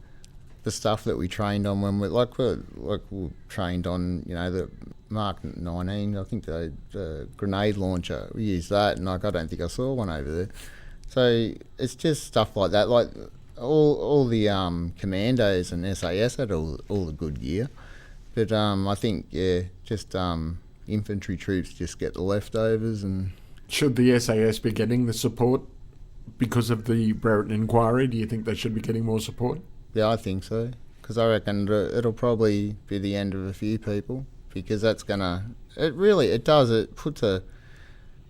the stuff that we trained on when we were trained on, you know, the Mark 19, I think the grenade launcher, we used that, and like I don't think I saw one over there. So it's just stuff like that. Like all the commandos and SAS had all the good gear, but I think just infantry troops just get the leftovers. And should the SAS be getting the support because of the Brereton inquiry? Do you think they should be getting more support? Yeah, I think so, because I reckon it'll probably be the end of a few people, because that's gonna. It does. It puts a.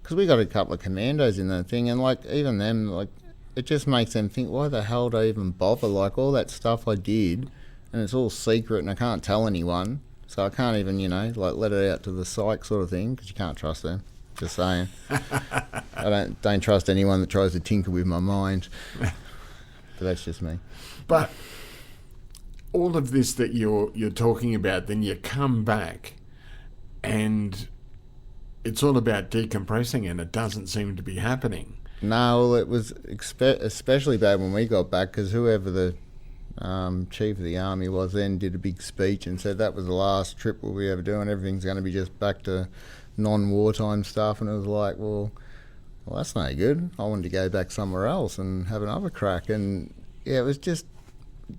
Because we got a couple of commandos in that thing, and like even them, like it just makes them think, why the hell do I even bother? Like all that stuff I did, and it's all secret, and I can't tell anyone, so I can't even like let it out to the psych sort of thing, because you can't trust them. Just saying. I don't trust anyone that tries to tinker with my mind. But that's just me. But all of this that you're talking about, then you come back, and it's all about decompressing, and it doesn't seem to be happening. No, well, it was especially bad when we got back, because whoever the chief of the army was then did a big speech and said that was the last trip we'll be ever doing. Everything's going to be just back to non-wartime stuff. And it was like, well, that's no good. I wanted to go back somewhere else and have another crack. And yeah, it was just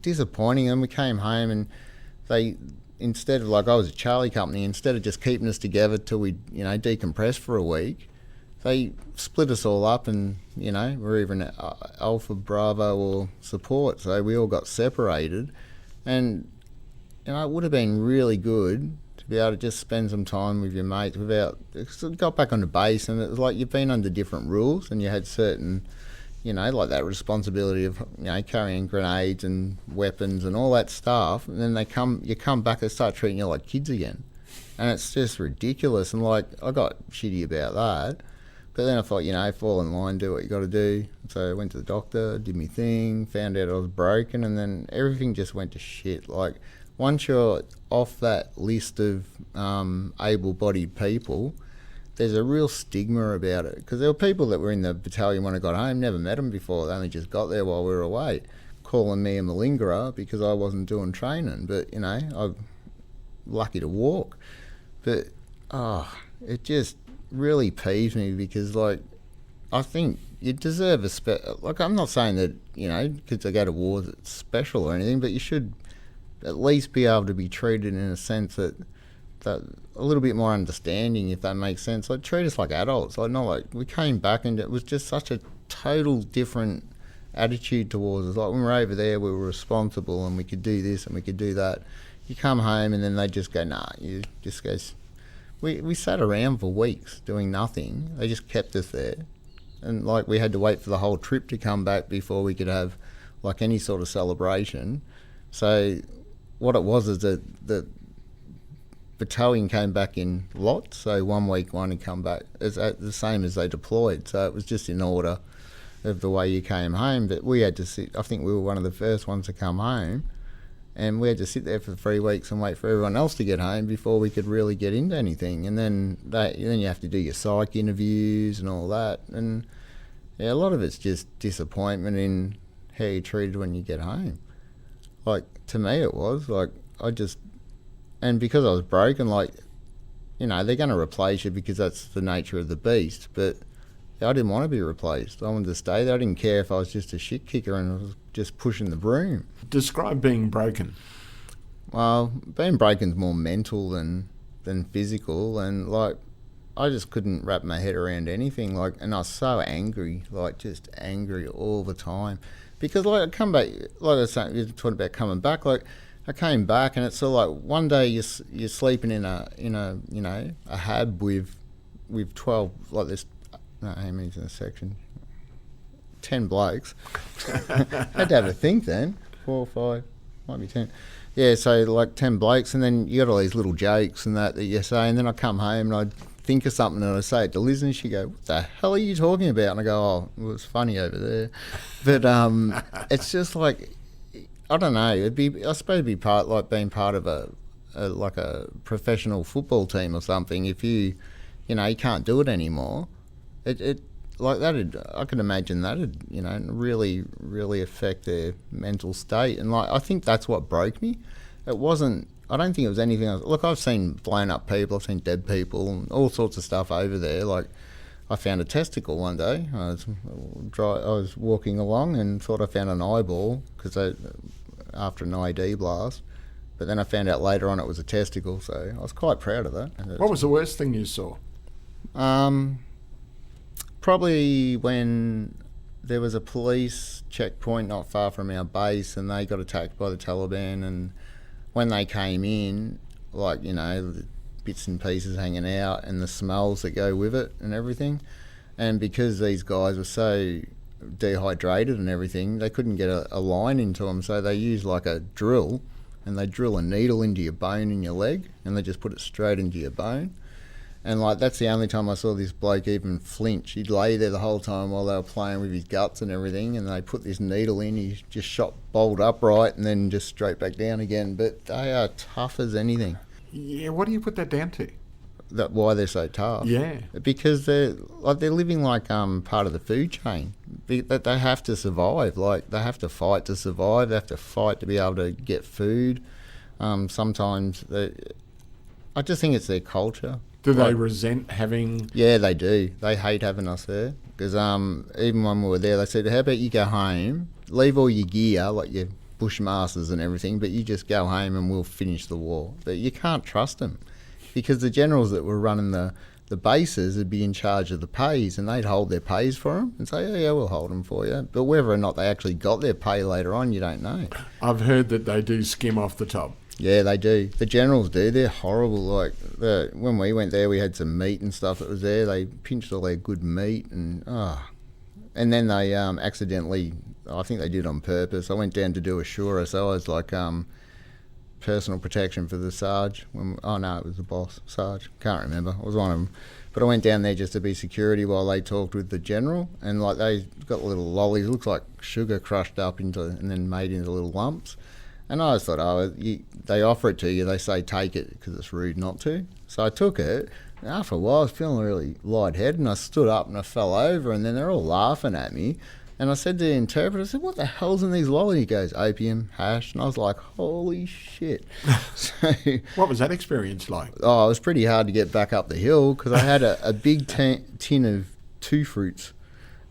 disappointing. And we came home, and they, instead of, like I was a Charlie company, instead of just keeping us together till we decompress for a week, they split us all up, and we're either in Alpha, Bravo or support, so we all got separated. And it would have been really good to be able to just spend some time with your mates without. Got back on the base, and it was like you've been under different rules, and you had certain like that responsibility of carrying grenades and weapons and all that stuff, and then you come back and start treating you like kids again, and it's just ridiculous. And like I got shitty about that, but then I thought fall in line, do what you got to do. So I went to the doctor, did my thing, found out I was broken, and then everything just went to shit. Like once you're off that list of able-bodied people, there's a real stigma about it, because there were people that were in the battalion when I got home, never met them before, they only just got there while we were away, calling me a malingerer because I wasn't doing training. But I'm lucky to walk. But it just really peeves me, because like I think you deserve like I'm not saying that kids that go to war that's special or anything, but you should at least be able to be treated in a sense that a little bit more understanding, if that makes sense. Like treat us like adults. Like not like we came back and it was just such a total different attitude towards us. Like when we were over there, we were responsible and we could do this and we could do that. You come home and then they just go, nah, you just go. We sat around for weeks doing nothing. They just kept us there, and like we had to wait for the whole trip to come back before we could have like any sort of celebration. So what it was is that the battalion came back in lots. So 1 week one had come back as the same as they deployed. So it was just in order of the way you came home. But we had to sit. I think we were one of the first ones to come home. And we had to sit there for 3 weeks and wait for everyone else to get home before we could really get into anything. And then you have to do your psych interviews and all that. And yeah, a lot of it's just disappointment in how you're treated when you get home. Like to me, it was like and because I was broken, like they're going to replace you because that's the nature of the beast. But I didn't want to be replaced. I wanted to stay there. I didn't care if I was just a shit kicker and I was just pushing the broom. Describe being broken. Well, being broken's more mental than physical, and like I just couldn't wrap my head around anything. Like, and I was so angry, like just angry all the time, because like I come back, like I was saying, you're talking about coming back. Like I came back, and it's sort of like one day you're sleeping in a hab with 12 like this. No, how many's in a section? 10 blokes. Had to have a think then. 4 or 5, might be 10. Yeah, so like 10 blokes, and then you got all these little jokes and that you say, and then I come home and I'd think of something and I'd say it to Liz, and she'd go, what the hell are you talking about? And I go, oh, it was funny over there. But it's just like, I don't know, I suppose it'd be being part of a professional football team or something. If you can't do it anymore, it like that. I can imagine that'd really, really affect their mental state. And like I think that's what broke me. It wasn't. I don't think it was anything else. Look, I've seen blown up people, I've seen dead people, and all sorts of stuff over there. Like, I found a testicle one day. I was walking along and thought I found an eyeball after an ID blast. But then I found out later on it was a testicle, so I was quite proud of that. What was the worst thing you saw? Probably when there was a police checkpoint not far from our base and they got attacked by the Taliban, and when they came in, like, you know, the bits and pieces hanging out and the smells that go with it and everything. And because these guys were so dehydrated and everything, they couldn't get a line into them, so they used like a drill, and they drill a needle into your bone in your leg and they just put it straight into your bone. And like, that's the only time I saw this bloke even flinch. He'd lay there the whole time while they were playing with his guts and everything, and they put this needle in, he just shot bolt upright and then just straight back down again. But they are tough as anything. Yeah, what do you put that down to? Why they're so tough? Yeah. Because they're living like part of the food chain. That they have to survive. Like, they have to fight to survive. They have to fight to be able to get food. Sometimes I just think it's their culture. Do they resent having... Yeah, they do. They hate having us there. Because even when we were there, they said, how about you go home, leave all your gear, like your bushmasters and everything, but you just go home and we'll finish the war. But you can't trust them, because the generals that were running the bases would be in charge of the pays, and they'd hold their pays for them and say, oh, yeah, we'll hold them for you. But whether or not they actually got their pay later on, you don't know. I've heard that they do skim off the top. Yeah, they do. The generals do. They're horrible. Like, when we went there, we had some meat and stuff that was there. They pinched all their good meat, and then they accidentally, I think they did on purpose. I went down to do a shura, so I was like personal protection for the Sarge. Oh no, it was the boss, Sarge. Can't remember. It was one of them. But I went down there just to be security while they talked with the general, and like, they got little lollies. It looks like sugar crushed up and then made into little lumps. And I just thought, they offer it to you, they say take it because it's rude not to. So I took it, and after a while I was feeling really lightheaded, and I stood up and I fell over, and then they're all laughing at me. And I said to the interpreter, I said, what the hell's in these lollies? He goes, opium, hash. And I was like, holy shit. So, what was that experience like? Oh, it was pretty hard to get back up the hill, because I had a big tin of 2 fruits.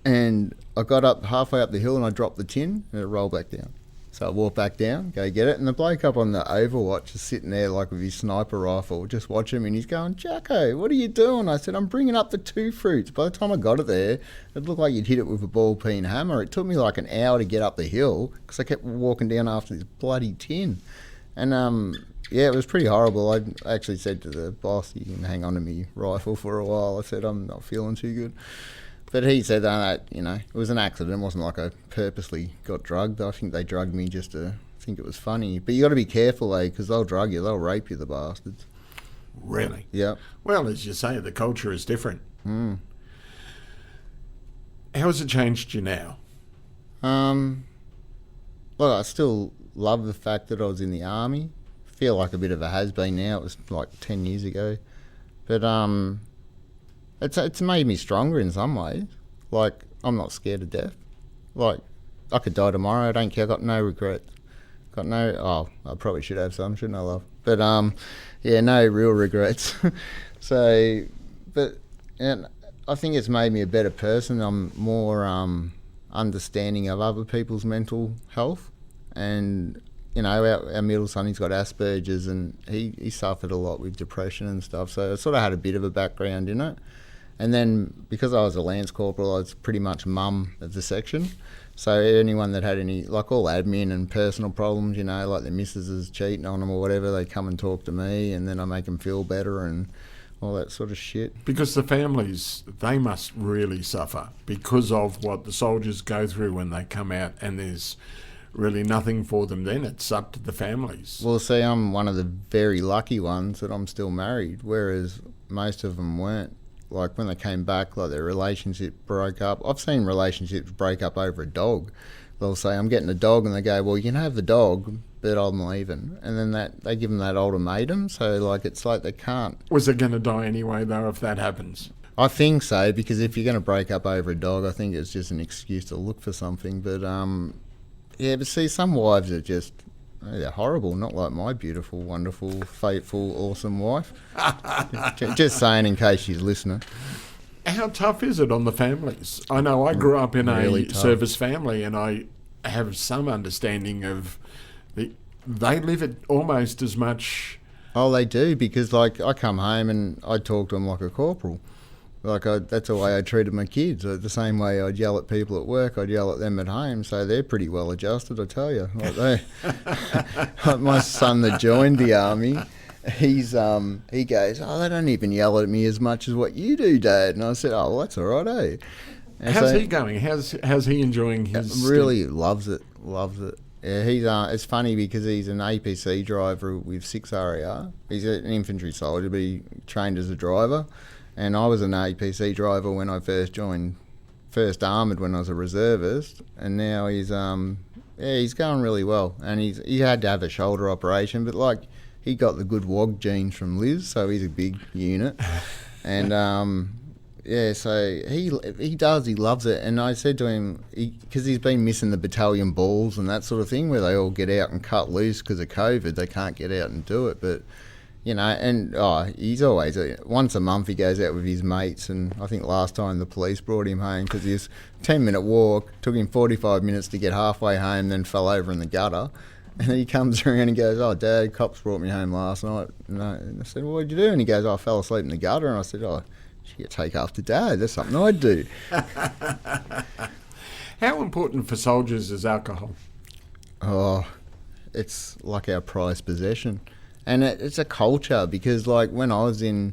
And I got up halfway up the hill and I dropped the tin and it rolled back down. So I walked back down, go get it, and the bloke up on the Overwatch is sitting there like with his sniper rifle, just watching him, and he's going, Jacko, what are you doing? I said, I'm bringing up the 2 fruits. By the time I got it there, it looked like you'd hit it with a ball-peen hammer. It took me like an hour to get up the hill because I kept walking down after this bloody tin. And yeah, it was pretty horrible. I actually said to the boss, you can hang on to me rifle for a while. I said, I'm not feeling too good. But he said that, you know, it was an accident. It wasn't like I purposely got drugged. I think they drugged me just to think it was funny. But you got to be careful, because they'll drug you. They'll rape you, the bastards. Really? Yeah. Well, as you say, the culture is different. Mm. How has it changed you now? Well, I still love the fact that I was in the army. Feel like a bit of a has-been now. It was like 10 years ago. But it's made me stronger in some ways. Like, I'm not scared of death. Like, I could die tomorrow. I don't care. I got no regrets. I probably should have some, shouldn't I, love? But yeah, no real regrets. So, and I think it's made me a better person. I'm more understanding of other people's mental health. And, you know, our middle son, he's got Asperger's, and he suffered a lot with depression and stuff. So I sort of had a bit of a background in it. And then, because I was a Lance Corporal, I was pretty much mum of the section. So anyone that had any, like, all admin and personal problems, you know, like their missus is cheating on them or whatever, they come and talk to me, and then I make them feel better and all that sort of shit. Because the families, they must really suffer because of what the soldiers go through when they come out, and there's really nothing for them then. It's up to the families. Well, see, I'm one of the very lucky ones that I'm still married, whereas most of them weren't. Like, when they came back, like, their relationship broke up. I've seen relationships break up over a dog. They'll say, I'm getting a dog, and they go, well, you can have the dog, but I'm leaving. And then they give them that ultimatum, so, like, it's like they can't. Was it going to die anyway, though, if that happens? I think so, because if you're going to break up over a dog, I think it's just an excuse to look for something. But, yeah, but see, some wives are just they're horrible, not like my beautiful, wonderful, faithful, awesome wife. Just saying in case she's listening. How tough is it on the families? I know I grew up in Really a tough. service family, and I have some understanding of they live it almost as much. Oh, they do, because like I come home and I talk to them like a corporal. That's the way I treated my kids. The same way I'd yell at people at work, I'd yell at them at home. So they're pretty well adjusted, I tell you. Like my son that joined the army, he goes, "Oh, they don't even yell at me as much as what you do, Dad." And I said, "Oh, well, that's all right, eh?" And How's he going? How's he enjoying his? Really loves it. Yeah, he's. It's funny because he's an APC driver with 6 RAR. He's an infantry soldier, but he trained as a driver. And I was an APC driver when I first joined, first armoured when I was a reservist, and now he's going really well. And he had to have a shoulder operation, but like he got the good WOG genes from Liz, so he's a big unit. And so he loves it. And I said to him, because he's been missing the battalion balls and that sort of thing, where they all get out and cut loose because of COVID, they can't get out and do it, but. And he's always, once a month he goes out with his mates, and I think last time the police brought him home because his 10-minute walk took him 45 minutes to get halfway home, then fell over in the gutter. And then he comes around and goes, "Oh, Dad, cops brought me home last night." And I said, "Well, what'd you do?" And he goes, "I fell asleep in the gutter." And I said, "Oh, you take after Dad. That's something I'd do." How important for soldiers is alcohol? Oh, it's like our prized possession. And it's a culture, because like when I was even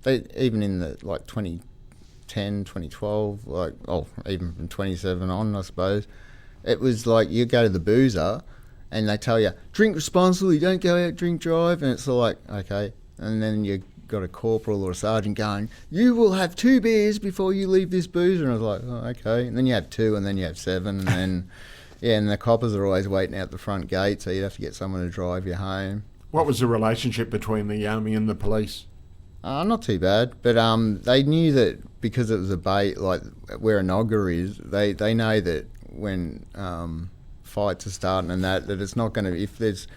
in the like 2010, 2012, even from 27 on, I suppose, it was like you go to the boozer and they tell you, drink responsibly, don't go out, drink, drive. And it's like, okay. And then you got a corporal or a sergeant going, "You will have 2 beers before you leave this boozer." And I was like, "Oh, okay." And then you have 2, and then you have 7, and then, and the coppers are always waiting out the front gate, so you'd have to get someone to drive you home. What was the relationship between the army and the police? Not too bad, but they knew that because it was a bait, like where a Nogger is, they know that when fights are starting and that it's not going to, if there's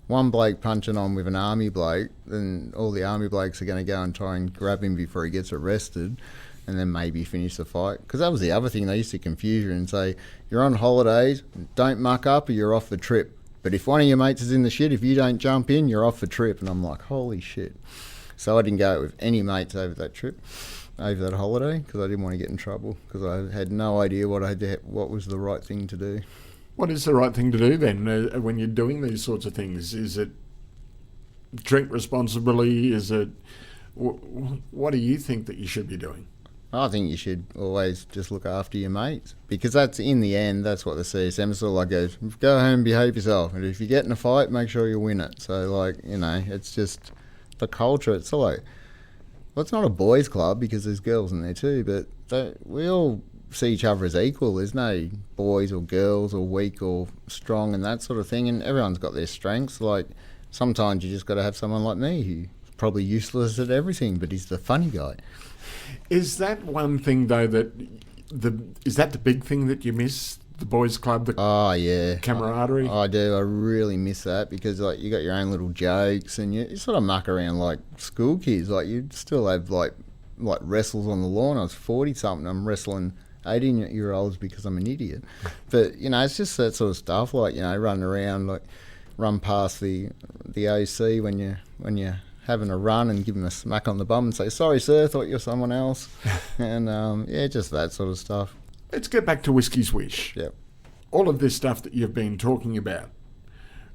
one bloke punching on with an army bloke, then all the army blokes are going to go and try and grab him before he gets arrested, and then maybe finish the fight. Because that was the other thing, they used to confuse you and say, "You're on holidays, don't muck up or you're off the trip. But if one of your mates is in the shit, if you don't jump in, you're off the trip." And I'm like, holy shit. So I didn't go out with any mates over that trip, over that holiday, because I didn't want to get in trouble, because I had no idea what was the right thing to do. What is the right thing to do then when you're doing these sorts of things? Is it drink responsibly? Is it... What do you think that you should be doing? I think you should always just look after your mates, because that's, in the end, that's what the CSM sort of like goes, go home and behave yourself, and if you get in a fight, make sure you win it. So like, it's just the culture. It's like, well, it's not a boys club because there's girls in there too, but we all see each other as equal. There's no boys or girls or weak or strong and that sort of thing, and everyone's got their strengths. Like sometimes you just got to have someone like me who's probably useless at everything, but he's the funny guy. Is that one thing though is that the big thing that you miss? The boys' club, oh yeah, camaraderie. I do. I really miss that, because like you got your own little jokes and you sort of muck around like school kids. Like you still have like wrestles on the lawn. I was 40 something. I'm wrestling 18-year-olds because I'm an idiot. But it's just that sort of stuff. Like running around, like run past the OC when you having a run and give him a smack on the bum and say, "Sorry, sir, thought you were someone else." And just that sort of stuff. Let's get back to Whiskey's Wish. Yep. All of this stuff that you've been talking about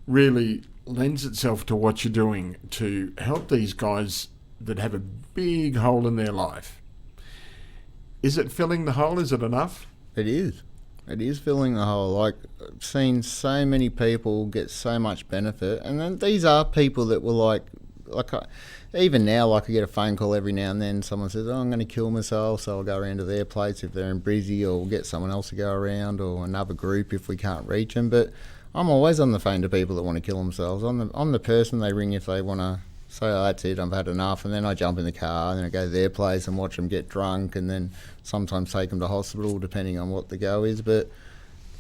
really lends itself to what you're doing to help these guys that have a big hole in their life. Is it filling the hole? Is it enough? It is. It is filling the hole. Like, I've seen so many people get so much benefit, and then these are people that were like even now, like I get a phone call every now and then, someone says, "Oh, I'm going to kill myself," so I'll go around to their place if they're in Brizzy, or we'll get someone else to go around, or another group if we can't reach them. But I'm always on the phone to people that want to kill themselves. I'm the person they ring if they want to say, "Oh, that's it, I've had enough," and then I jump in the car and then I go to their place and watch them get drunk, and then sometimes take them to hospital depending on what the go is. But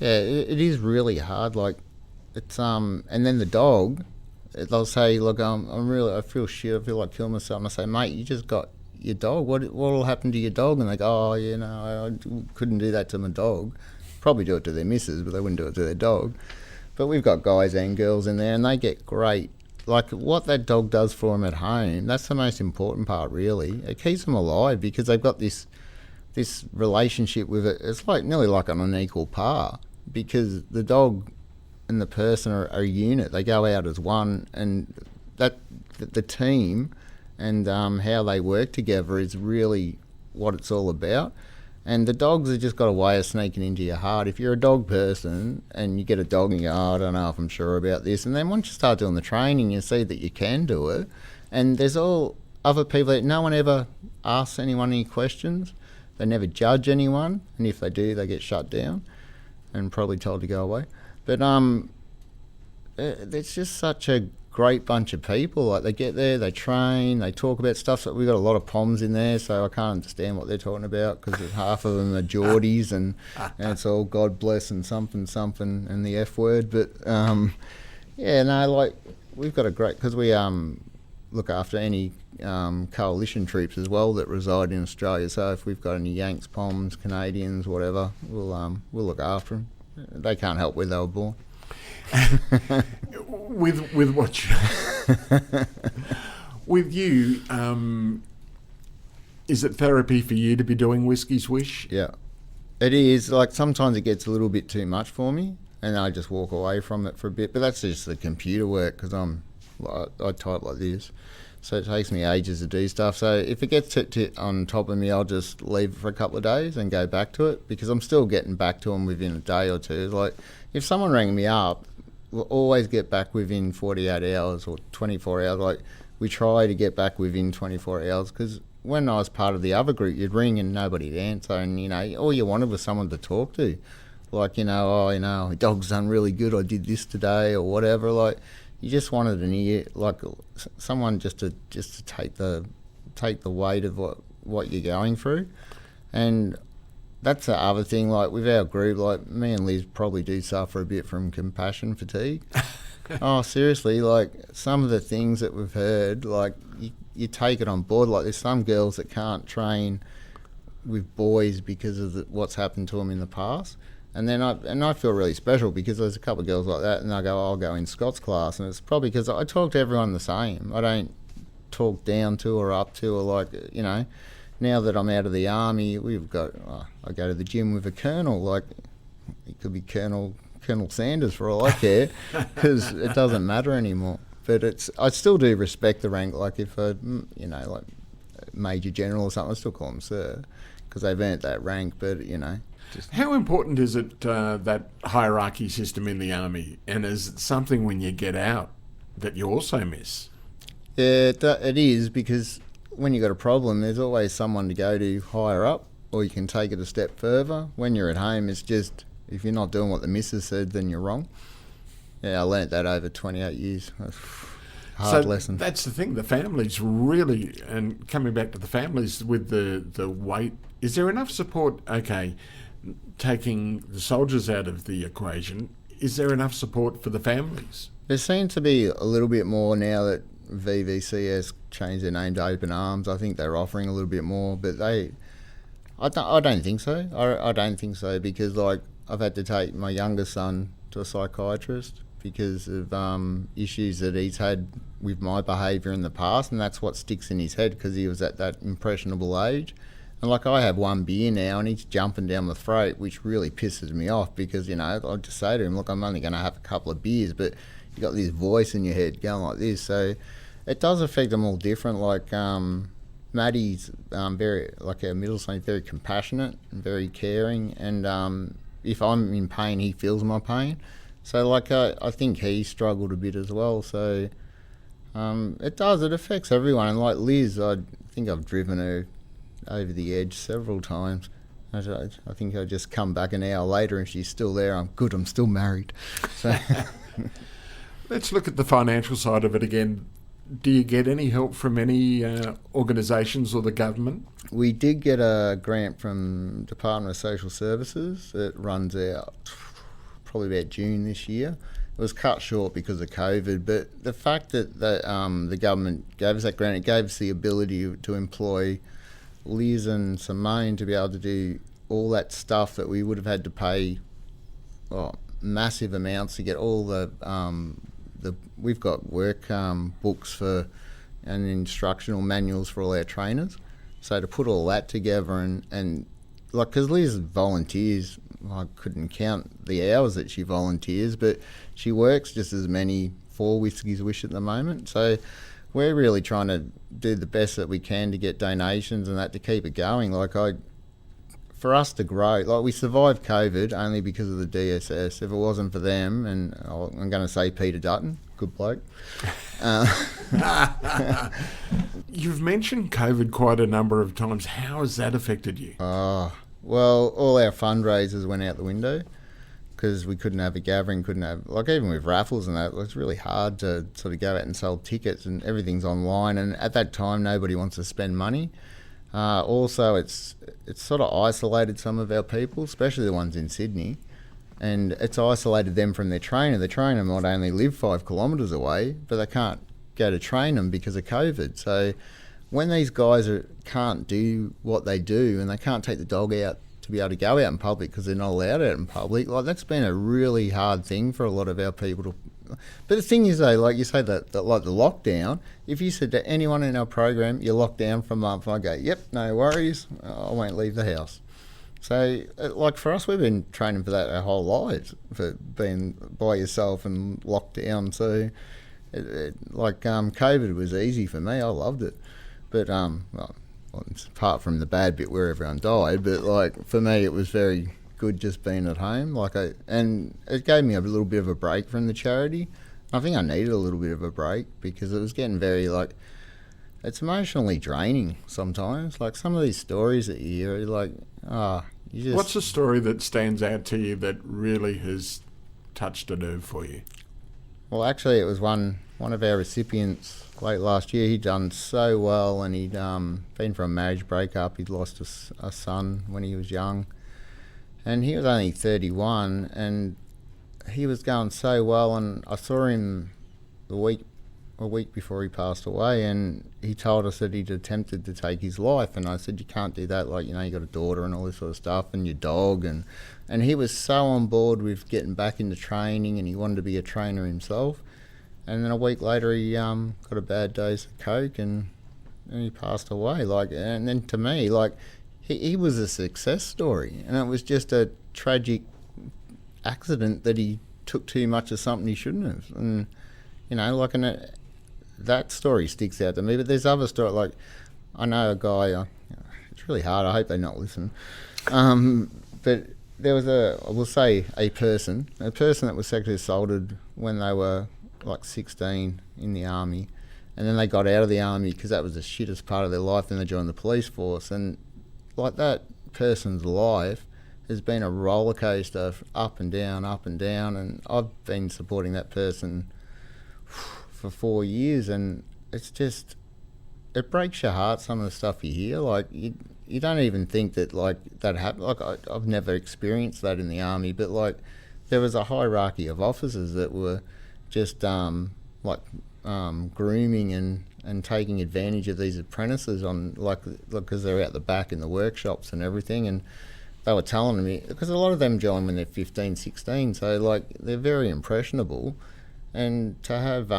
yeah, it is really hard. Like, it's and then the dog, they'll say, look, I feel shit, I feel like killing myself. And I say, mate, you just got your dog. What'll happen to your dog? And they go, I couldn't do that to my dog. Probably do it to their missus, but they wouldn't do it to their dog. But we've got guys and girls in there, and they get great. Like, what that dog does for them at home, that's the most important part, really. It keeps them alive because they've got this relationship with it. It's like nearly like on an equal par, because the dog and the person are a unit. They go out as one, and that the team and how they work together is really what it's all about. And the dogs have just got a way of sneaking into your heart. If you're a dog person and you get a dog and you go, I don't know if I'm sure about this. And then once you start doing the training, you see that you can do it. And there's all other people that no one ever asks anyone any questions. They never judge anyone. And if they do, they get shut down and probably told to go away. But it's just such a great bunch of people. Like, they get there, they train, they talk about stuff. So we've got a lot of Poms in there, so I can't understand what they're talking about, because half of them are Geordies and it's all God bless and something and the F word. But we've got a great, because we look after any coalition troops as well that reside in Australia. So if we've got any Yanks, Poms, Canadians, whatever, we'll look after them. They can't help where they were born. with what you, with you, is it therapy for you to be doing Whiskey's Wish? Yeah, it is. Like, sometimes it gets a little bit too much for me, and I just walk away from it for a bit. But that's just the computer work, because I type like this, so it takes me ages to do stuff. So if it gets on top of me, I'll just leave it for a couple of days and go back to it, because I'm still getting back to them within a day or two. Like, if someone rang me up, we'll always get back within 48 hours or 24 hours. Like, we try to get back within 24 hours, because when I was part of the other group, you'd ring and nobody'd answer, and, all you wanted was someone to talk to. Like, my dog's done really good, I did this today, or whatever. Like, you just wanted an ear, like someone just to take the weight of what you're going through. And that's the other thing, like, with our group, like, me and Liz probably do suffer a bit from compassion fatigue. Oh, seriously, like, some of the things that we've heard, like, you take it on board. Like, there's some girls that can't train with boys because of what's happened to them in the past. And then I feel really special, because there's a couple of girls like that, and I'll go in Scott's class, and it's probably because I talk to everyone the same. I don't talk down to or up to, or like, now that I'm out of the army, I go to the gym with a colonel. Like, it could be Colonel Sanders for all I care, because it doesn't matter anymore. But I still do respect the rank. Like, if like Major General or something, I still call them Sir, because they've earned that rank. But how important is it, that hierarchy system in the army, and is it something when you get out that you also miss? Yeah, it is, because when you've got a problem, there's always someone to go to higher up, or you can take it a step further. When you're at home, it's just, if you're not doing what the missus said, then you're wrong. Yeah, I learnt that over 28 years. Hard lesson. That's the thing, the families really, and coming back to the families with the weight, is there enough support? Okay, taking the soldiers out of the equation, is there enough support for the families? There seems to be a little bit more now that VVC has changed their name to Open Arms. I think they're offering a little bit more, but I don't think so. I don't think so, because, like, I've had to take my youngest son to a psychiatrist because of issues that he's had with my behaviour in the past, and that's what sticks in his head, because he was at that impressionable age. And, like, I have one beer now and he's jumping down my throat, which really pisses me off, because, I just say to him, look, I'm only going to have a couple of beers, but you got this voice in your head going like this. So it does affect them all different. Like, Maddie's very, like, our middle son, very compassionate and very caring, and if I'm in pain, he feels my pain. So, like, I think he struggled a bit as well. So it affects everyone. And, like, Liz, I think I've driven her over the edge several times. I think I just come back an hour later and she's still there. I'm good, I'm still married. So let's look at the financial side of it again. Do you get any help from any organisations or the government? We did get a grant from Department of Social Services. It runs out probably about June this year, was cut short because of COVID. But the fact that the government gave us that grant, it gave us the ability to employ Liz and Simone to be able to do all that stuff that we would have had to pay massive amounts to get all the we've got work books for and instructional manuals for all our trainers. So to put all that together and like, because Liz volunteers, I couldn't count the hours that she volunteers, but she works just as many for Whiskey's Wish at the moment. So we're really trying to do the best that we can to get donations and that to keep it going. Like for us to grow, like we survived COVID only because of the DSS. If it wasn't for them, and I'm going to say Peter Dutton, good bloke. You've mentioned COVID quite a number of times. How has that affected you? Well, all our fundraisers went out the window because we couldn't have a gathering, like even with raffles and that, it was really hard to sort of go out and sell tickets, and everything's online, and at that time nobody wants to spend money. Also, it's sort of isolated some of our people, especially the ones in Sydney, and it's isolated them from their trainer. The trainer might only live 5 kilometres away, but they can't go to train them because of COVID. So when these guys can't do what they do, and they can't take the dog out to be able to go out in public because they're not allowed out in public, like that's been a really hard thing for a lot of our people to. But the thing is though, like you say, that like the lockdown, if you said to anyone in our program, you're locked down for a month, I go, yep, no worries, I won't leave the house. So like for us, we've been training for that our whole lives, for being by yourself and locked down. So COVID was easy for me, I loved it. But apart from the bad bit where everyone died, but like for me it was very good just being at home. And it gave me a little bit of a break from the charity. I think I needed a little bit of a break because it was getting very it's emotionally draining sometimes. Like some of these stories that you hear, you just. What's a story that stands out to you that really has touched a nerve for you? Well, actually, it was one of our recipients late last year. He'd done so well, and he'd been for a marriage breakup. He'd lost a son when he was young, and he was only 31, and he was going so well. And I saw him a week before he passed away, and he told us that he'd attempted to take his life. And I said, you can't do that. You got a daughter and all this sort of stuff, and your dog, and he was so on board with getting back into training, and he wanted to be a trainer himself. And then a week later, he got a bad dose of coke, and he passed away. And then to me, he was a success story, and it was just a tragic accident that he took too much of something he shouldn't have. And that story sticks out to me. But there's other stories. I know a guy. It's really hard. I hope they not listen. But there was a person that was sexually assaulted when they were 16 in the army, and then they got out of the army because that was the shittest part of their life. Then they joined the police force, and that person's life has been a roller coaster, up and down, and I've been supporting that person for 4 years, and it's just, it breaks your heart, some of the stuff you hear. You don't even think that that happened. I've never experienced that in the army, but there was a hierarchy of officers that were just grooming and taking advantage of these apprentices because they're out the back in the workshops and everything. And they were telling me, because a lot of them join when they're 15, 16, so they're very impressionable. And to have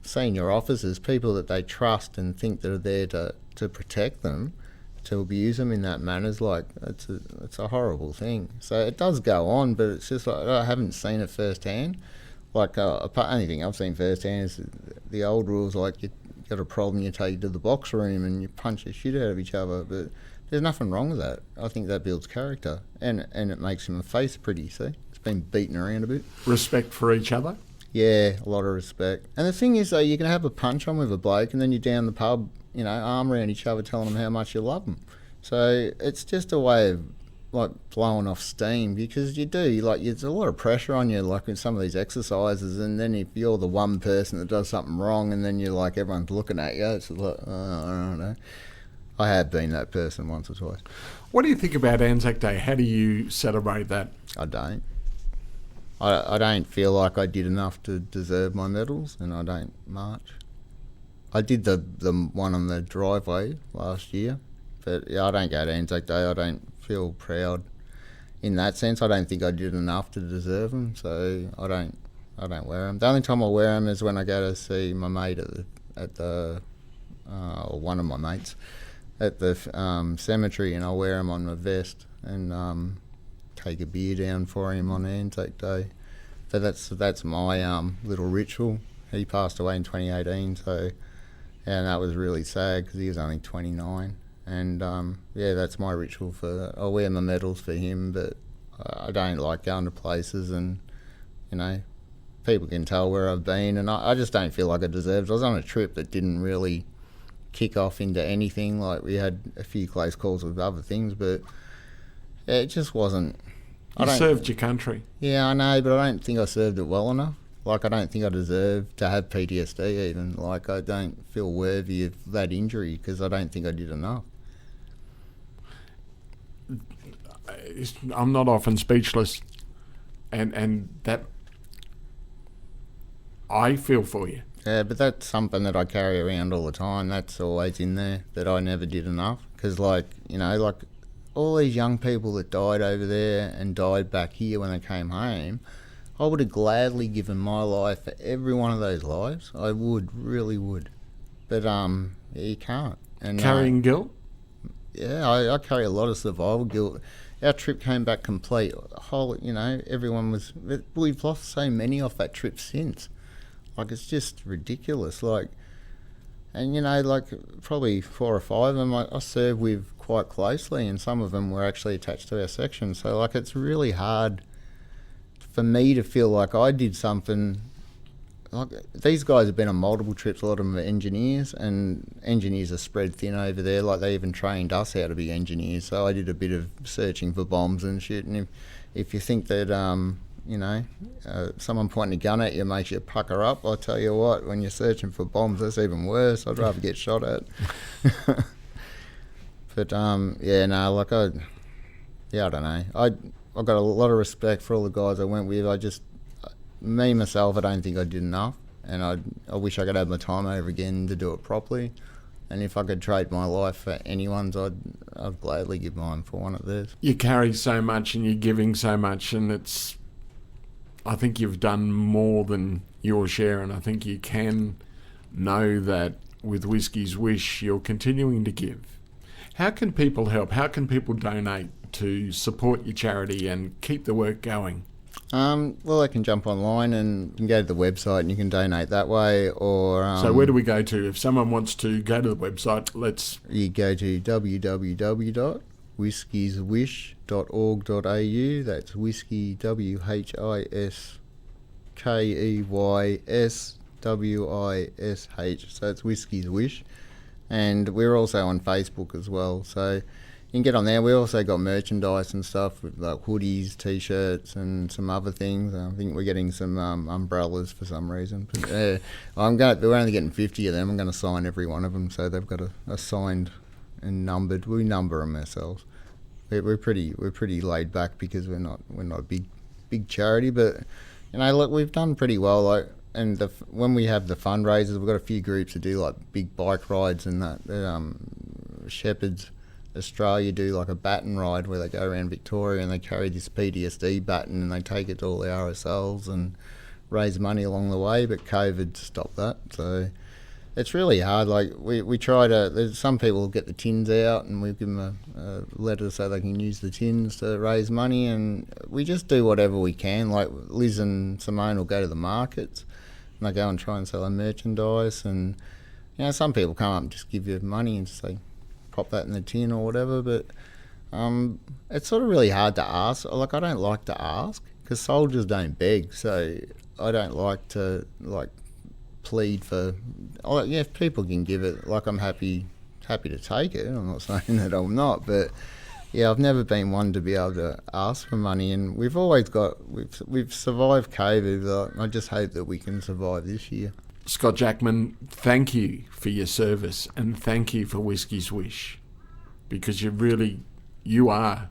senior officers, people that they trust and think that are there to protect them, to abuse them in that manner is it's a horrible thing. So it does go on, but it's just I haven't seen it firsthand. Only thing I've seen firsthand is the old rules, you got a problem, you take it to the box room and you punch the shit out of each other. But there's nothing wrong with that. I think that builds character, and it makes him face pretty, see? It's been beaten around a bit. Respect for each other? Yeah, a lot of respect. And the thing is, though, you can have a punch on with a bloke and then you're down the pub, arm around each other telling them how much you love them. So it's just a way of blowing off steam, because you do, there's a lot of pressure on you, in some of these exercises, and then if you're the one person that does something wrong and then you're everyone's looking at you, it's I don't know. I have been that person once or twice. What do you think about Anzac Day? How do you celebrate that? I don't. I don't feel like I did enough to deserve my medals, and I don't march. I did the one on the driveway last year, but I don't go to Anzac Day. I don't feel proud in that sense. I don't think I did enough to deserve them, so I don't wear them. The only time I wear them is when I go to see my mate or one of my mates at the cemetery, and I'll wear them on my vest and take a beer down for him on Anzac Day. So that's my little ritual. He passed away in 2018, so and that was really sad because he was only 29. And that's my ritual I'll wear my medals for him, but I don't like going to places and, people can tell where I've been, and I just don't feel like I deserved it. I was on a trip that didn't really kick off into anything. Like, we had a few close calls with other things, but it just wasn't. You served your country. Yeah, I know, but I don't think I served it well enough. Like, I don't think I deserve to have PTSD even. Like, I don't feel worthy of that injury because I don't think I did enough. I'm not often speechless, and that I feel for you. Yeah, but that's something that I carry around all the time. That's always in there, that I never did enough. Because, like all these young people that died over there and died back here when they came home, I would have gladly given my life for every one of those lives. I would, really would. But you can't. And Carrying guilt? Yeah, I carry a lot of survival guilt. Our trip came back complete. Everyone was. We've lost so many off that trip since. Like, it's just ridiculous. Like, and probably 4 or 5 of them I served with quite closely, and some of them were actually attached to our section. So, it's really hard for me to feel like I did something. Like, these guys have been on multiple trips. A lot of them are engineers, and engineers are spread thin over there. Like, they even trained us how to be engineers. So I did a bit of searching for bombs and shit. And if you think that someone pointing a gun at you makes you pucker up, I'll tell you what, when you're searching for bombs, that's even worse. I'd rather get shot at. But I don't know. I got a lot of respect for all the guys I went with. Myself, I don't think I did enough, and I wish I could have my time over again to do it properly. And if I could trade my life for anyone's, I'd gladly give mine for one of theirs. You carry so much and you're giving so much, and I think you've done more than your share, and I think you can know that with Whiskey's Wish you're continuing to give. How can people help? How can people donate to support your charity and keep the work going? Well, they can jump online and you can go to the website and you can donate that way, or... so where do we go to? If someone wants to go to the website, you go to www.whiskieswish.org.au. That's whiskey, WHISKEYSWISH. So it's Whiskey's Wish. And we're also on Facebook as well, so... You can get on there. We also got merchandise and stuff, with like hoodies, T-shirts, and some other things. I think we're getting some umbrellas for some reason. But, we're only getting 50 of them. I'm going to sign every one of them, so they've got a signed and numbered. We number them ourselves. We're pretty laid back because we're not a big charity, but look, we've done pretty well. Like, and when we have the fundraisers, we've got a few groups that do like big bike rides and that. Shepherds Australia do like a baton ride where they go around Victoria and they carry this PTSD baton and they take it to all the RSLs and raise money along the way, but COVID stopped that. So it's really hard. Like, we try to... There's some people get the tins out and we give them a letter so they can use the tins to raise money, and we just do whatever we can. Like, Liz and Simone will go to the markets and they go and try and sell their merchandise, and some people come up and just give you money and say, pop that in the tin or whatever, but it's sort of really hard to ask. Like, I don't like to ask because soldiers don't beg, so I don't like to plead for. If people can give it, I'm happy to take it. I'm not saying that I'm not, but I've never been one to be able to ask for money, and we've survived COVID. I just hope that we can survive this year. Scott Jackman, thank you for your service and thank you for Whiskey's Wish, because you are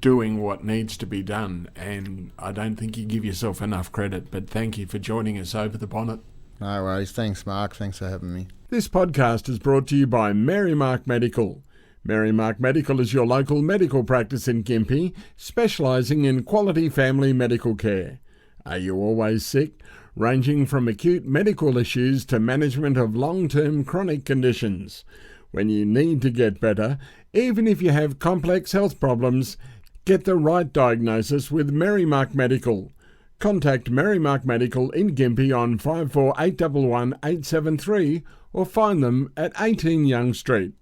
doing what needs to be done, and I don't think you give yourself enough credit, but thank you for joining us over the bonnet. No worries. Thanks, Mark. Thanks for having me. This podcast is brought to you by Mary Mark Medical. Mary Mark Medical is your local medical practice in Gympie, specialising in quality family medical care. Are you always sick? Ranging from acute medical issues to management of long-term chronic conditions. When you need to get better, even if you have complex health problems, get the right diagnosis with Mary Mark Medical. Contact Mary Mark Medical in Gympie on 54811 873 or find them at 18 Young Street.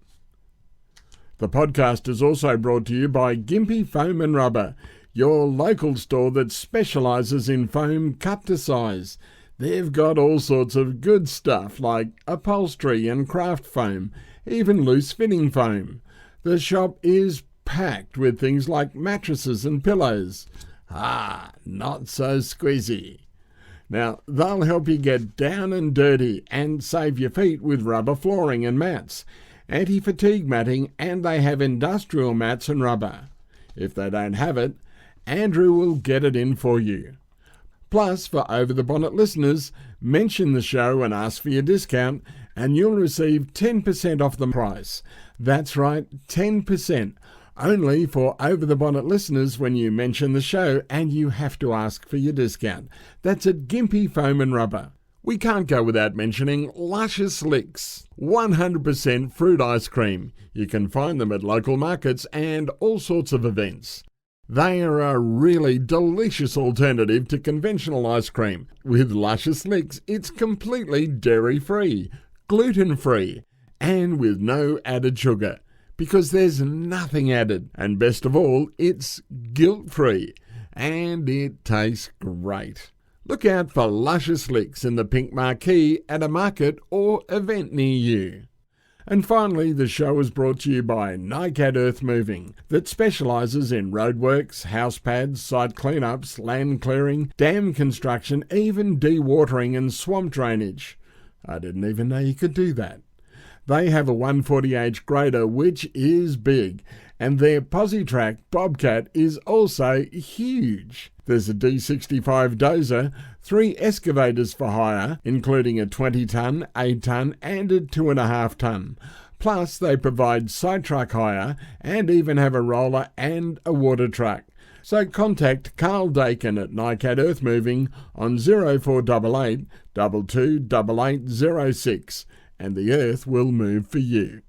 The podcast is also brought to you by Gympie Foam and Rubber, your local store that specialises in foam cut to size. They've got all sorts of good stuff like upholstery and craft foam, even loose fitting foam. The shop is packed with things like mattresses and pillows. Not so squeezy. Now, they'll help you get down and dirty and save your feet with rubber flooring and mats, anti-fatigue matting, and they have industrial mats and rubber. If they don't have it, Andrew will get it in for you. Plus, for Over the Bonnet listeners, mention the show and ask for your discount, and you'll receive 10% off the price. That's right, 10%. Only for Over the Bonnet listeners when you mention the show, and you have to ask for your discount. That's at Gympie Foam and Rubber. We can't go without mentioning Luscious Licks, 100% fruit ice cream. You can find them at local markets and all sorts of events. They are a really delicious alternative to conventional ice cream. With Luscious Licks, it's completely dairy-free, gluten-free, and with no added sugar, because there's nothing added. And best of all, it's guilt-free, and it tastes great. Look out for Luscious Licks in the pink marquee at a market or event near you. And finally, the show is brought to you by NICAD Earth Moving, that specialises in roadworks, house pads, site cleanups, land clearing, dam construction, even dewatering and swamp drainage. I didn't even know you could do that. They have a 140H grader, which is big, and their PosiTrack Bobcat is also huge. There's a D65 dozer, 3 excavators for hire, including a 20-tonne, 8-tonne and a 2.5-tonne. Plus, they provide side truck hire and even have a roller and a water truck. So contact Carl Dakin at NICAD Earth Moving on 0488 228806 and the earth will move for you.